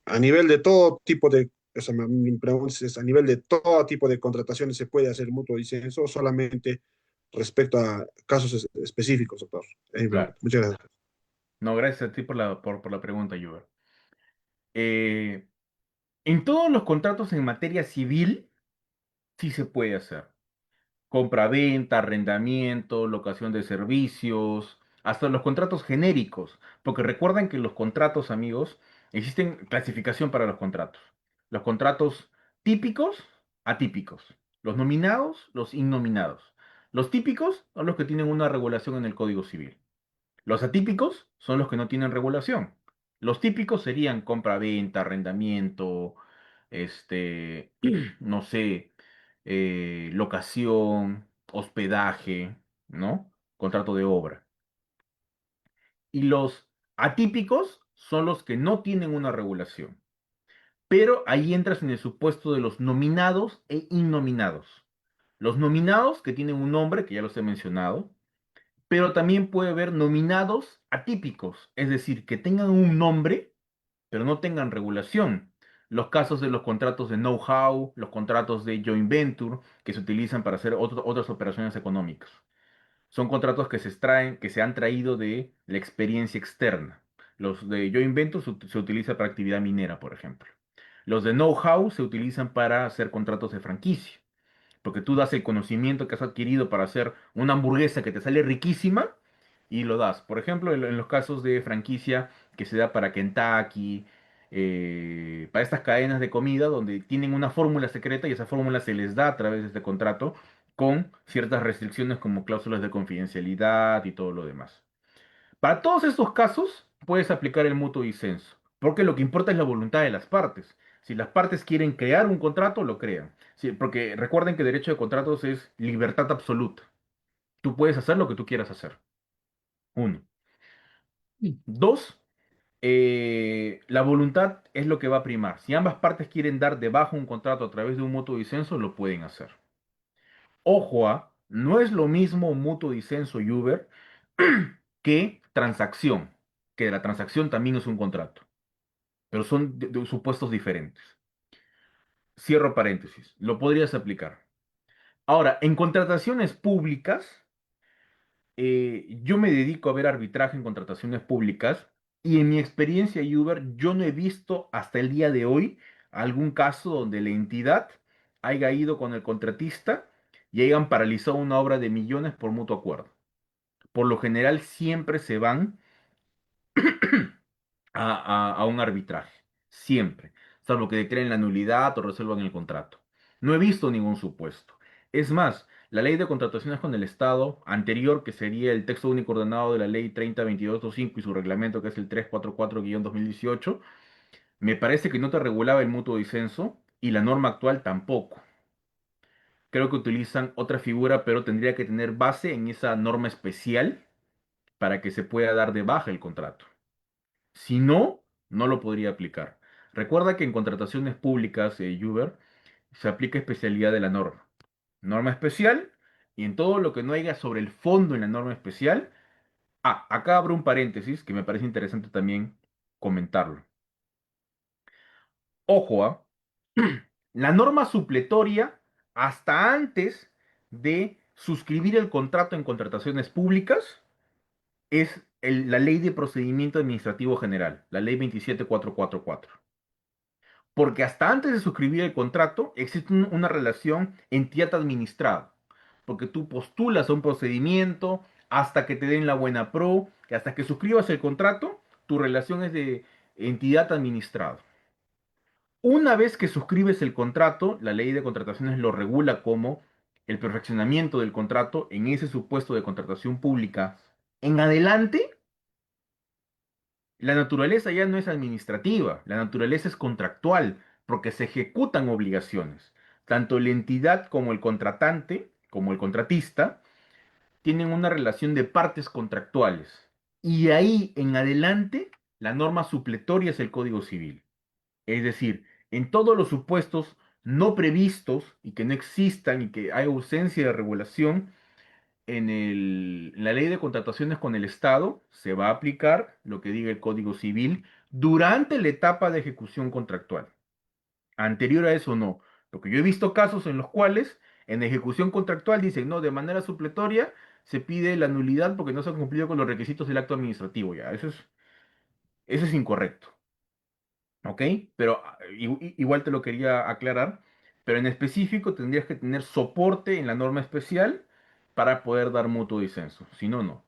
a nivel de todo tipo de, o sea, mi pregunta es, a nivel de todo tipo de contrataciones se puede hacer mutuo disenso o solamente respecto a casos específicos, doctor. Claro. Muchas gracias. No, gracias a ti por la pregunta, Uber. Eh, en todos los contratos en materia civil, sí se puede hacer. Compra-venta, arrendamiento, locación de servicios, hasta los contratos genéricos. Porque recuerden que los contratos, amigos, existen clasificación para los contratos. Los contratos típicos, atípicos. Los nominados, los innominados. Los típicos son los que tienen una regulación en el Código Civil. Los atípicos son los que no tienen regulación. Los típicos serían compra-venta, arrendamiento, este, no sé, locación, hospedaje, ¿no? Contrato de obra. Y los atípicos son los que no tienen una regulación. Pero ahí entras en el supuesto de los nominados e innominados. Los nominados, que tienen un nombre, que ya los he mencionado, pero también puede haber nominados atípicos, es decir, que tengan un nombre, pero no tengan regulación. Los casos de los contratos de know-how, los contratos de joint venture, que se utilizan para hacer otras operaciones económicas. Son contratos que se extraen, que se han traído de la experiencia externa. Los de joint venture se utiliza para actividad minera, por ejemplo. Los de know-how se utilizan para hacer contratos de franquicia. Porque tú das el conocimiento que has adquirido para hacer una hamburguesa que te sale riquísima y lo das. Por ejemplo, en los casos de franquicia que se da para Kentucky, para estas cadenas de comida donde tienen una fórmula secreta y esa fórmula se les da a través de este contrato con ciertas restricciones como cláusulas de confidencialidad y todo lo demás. Para todos estos casos puedes aplicar el mutuo disenso, porque lo que importa es la voluntad de las partes. Si las partes quieren crear un contrato, lo crean. Sí, porque recuerden que derecho de contratos es libertad absoluta. Tú puedes hacer lo que tú quieras hacer. Uno. Dos, La voluntad es lo que va a primar. Si ambas partes quieren dar de baja un contrato a través de un mutuo disenso, lo pueden hacer. Ojo, no es lo mismo un mutuo disenso y Uber que transacción, que la transacción también es un contrato, pero son de supuestos diferentes. Cierro paréntesis, lo podrías aplicar. Ahora, en contrataciones públicas, yo me dedico a ver arbitraje en contrataciones públicas y en mi experiencia Uber, yo no he visto hasta el día de hoy algún caso donde la entidad haya ido con el contratista y hayan paralizado una obra de millones por mutuo acuerdo. Por lo general siempre se van a un arbitraje, siempre, salvo que declaren la nulidad o resuelvan el contrato. No he visto ningún supuesto. Es más, la ley de contrataciones con el Estado anterior, que sería el texto único ordenado de la ley 302225 y su reglamento, que es el 344-2018, me parece que no te regulaba el mutuo disenso y la norma actual tampoco. Creo que utilizan otra figura, pero tendría que tener base en esa norma especial para que se pueda dar de baja el contrato. Si no, no lo podría aplicar. Recuerda que en contrataciones públicas, Uber, se aplica especialidad de la norma. Norma especial, y en todo lo que no haya sobre el fondo en la norma especial. Acá abro un paréntesis que me parece interesante también comentarlo. Ojo, la norma supletoria, hasta antes de suscribir el contrato en contrataciones públicas, es la Ley de Procedimiento Administrativo General, la Ley 27444. Porque hasta antes de suscribir el contrato existe una relación entidad-administrado. Porque tú postulas a un procedimiento hasta que te den la buena pro, y hasta que suscribas el contrato, tu relación es de entidad-administrado. Una vez que suscribes el contrato, la ley de contrataciones lo regula como el perfeccionamiento del contrato en ese supuesto de contratación pública. En adelante, la naturaleza ya no es administrativa, la naturaleza es contractual, porque se ejecutan obligaciones. Tanto la entidad como el contratante, como el contratista, tienen una relación de partes contractuales. Y ahí en adelante, la norma supletoria es el Código Civil. Es decir, en todos los supuestos no previstos y que no existan y que hay ausencia de regulación, en la ley de contrataciones con el Estado se va a aplicar lo que diga el Código Civil durante la etapa de ejecución contractual. Anterior a eso no. Porque yo he visto casos en los cuales en ejecución contractual dicen, no, de manera supletoria se pide la nulidad porque no se han cumplido con los requisitos del acto administrativo. Ya, eso es incorrecto. ¿Ok? Pero igual te lo quería aclarar. Pero en específico tendrías que tener soporte en la norma especial para poder dar mutuo disenso. Si no, no.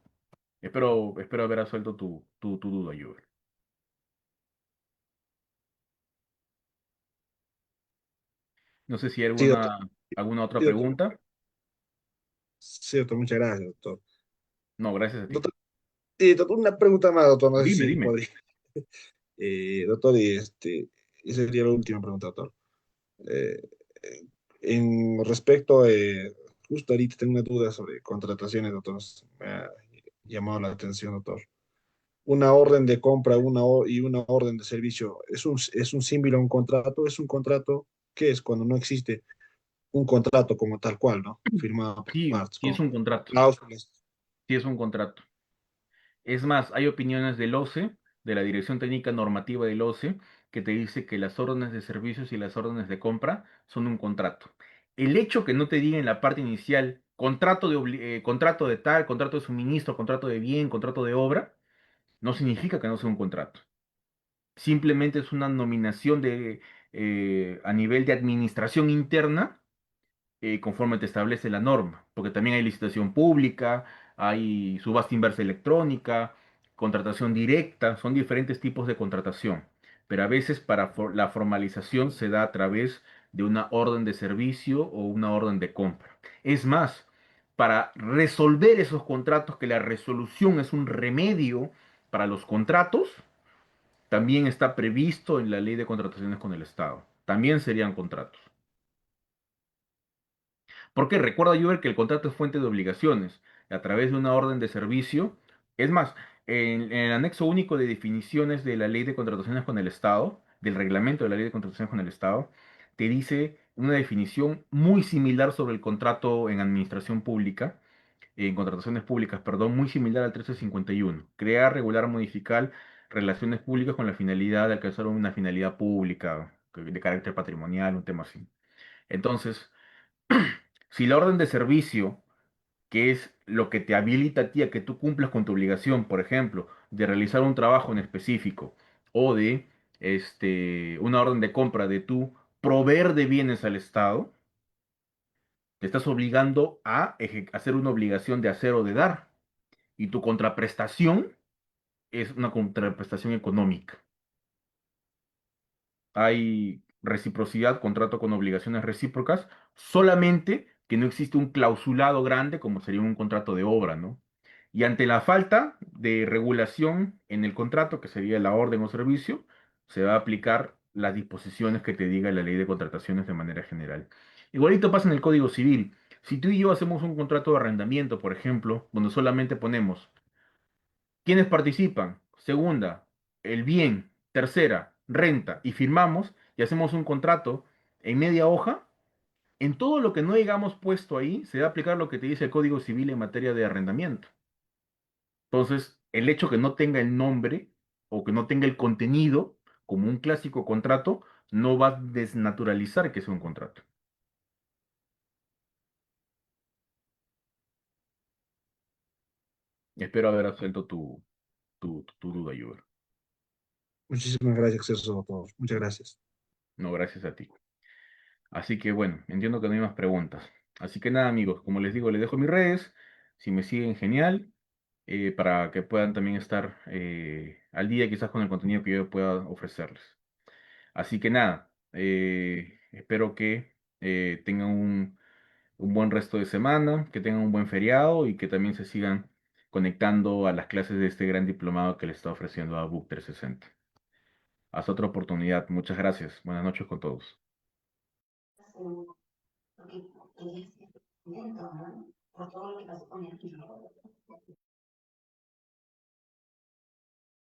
Espero haber resuelto tu duda, Joel. No sé si hay Sí, doctor. alguna otra Sí, doctor. pregunta. Sí, doctor, muchas gracias, doctor. No, gracias a ti. Doctor, doctor, una pregunta más, doctor, no sé Dime, si dime. podría. Doctor, esa sería la última pregunta, doctor. Eh, en respecto, justo ahorita tengo una duda sobre contrataciones, doctor. Me ha llamado la atención, doctor. Una orden de compra y una orden de servicio, ¿es un símbolo a un contrato? ¿Es un contrato? ¿Qué es cuando no existe un contrato como tal cual, ¿no? Firmado por Sí, partes, sí es con un contrato. cláusulas. Sí es un contrato. Es más, hay opiniones del OCE, de la Dirección Técnica Normativa del OCE, que te dice que las órdenes de servicios y las órdenes de compra son un contrato. El hecho que no te diga en la parte inicial contrato de tal, contrato de suministro, contrato de bien, contrato de obra, no significa que no sea un contrato. Simplemente es una nominación a nivel de administración interna, conforme te establece la norma, porque también hay licitación pública, hay subasta inversa electrónica, contratación directa, son diferentes tipos de contratación, pero a veces la formalización se da a través de una orden de servicio o una orden de compra. Es más, para resolver esos contratos, que la resolución es un remedio para los contratos, también está previsto en la ley de contrataciones con el Estado. También serían contratos. Porque recuerda, Juber, que el contrato es fuente de obligaciones. A través de una orden de servicio. Es más, en el anexo único de definiciones de la ley de contrataciones con el Estado, del reglamento de la ley de contrataciones con el Estado, te dice una definición muy similar sobre el contrato en administración pública, en contrataciones públicas, perdón, muy similar al 1351. Crear, regular, modificar relaciones públicas con la finalidad de alcanzar una finalidad pública de carácter patrimonial, un tema así. Entonces, si la orden de servicio, que es lo que te habilita a ti a que tú cumplas con tu obligación, por ejemplo, de realizar un trabajo en específico o de una orden de compra de tú proveer de bienes al Estado, te estás obligando a hacer una obligación de hacer o de dar. Y tu contraprestación es una contraprestación económica. Hay reciprocidad, contrato con obligaciones recíprocas, solamente que no existe un clausulado grande como sería un contrato de obra, ¿no? Y ante la falta de regulación en el contrato, que sería la orden o servicio, se va a aplicar las disposiciones que te diga la ley de contrataciones de manera general. Igualito pasa en el Código Civil. Si tú y yo hacemos un contrato de arrendamiento, por ejemplo, donde solamente ponemos ¿quiénes participan? Segunda, el bien. Tercera, renta. Y firmamos y hacemos un contrato en media hoja. En todo lo que no hayamos puesto ahí, se va a aplicar lo que te dice el Código Civil en materia de arrendamiento. Entonces, el hecho que no tenga el nombre o que no tenga el contenido como un clásico contrato, no va a desnaturalizar que sea un contrato. Espero haber resuelto tu duda, Yuber. Muchísimas gracias, eso a todos. Muchas gracias. No, gracias a ti. Así que bueno, entiendo que no hay más preguntas. Así que nada, amigos, como les digo, les dejo mis redes. Si me siguen, genial. Para que puedan también estar al día quizás con el contenido que yo pueda ofrecerles. Así que nada, espero que tengan un buen resto de semana, que tengan un buen feriado y que también se sigan conectando a las clases de este gran diplomado que le está ofreciendo a Book 360. Hasta otra oportunidad. Muchas gracias. Buenas noches con todos. Porque, por todo lo que pasó con él.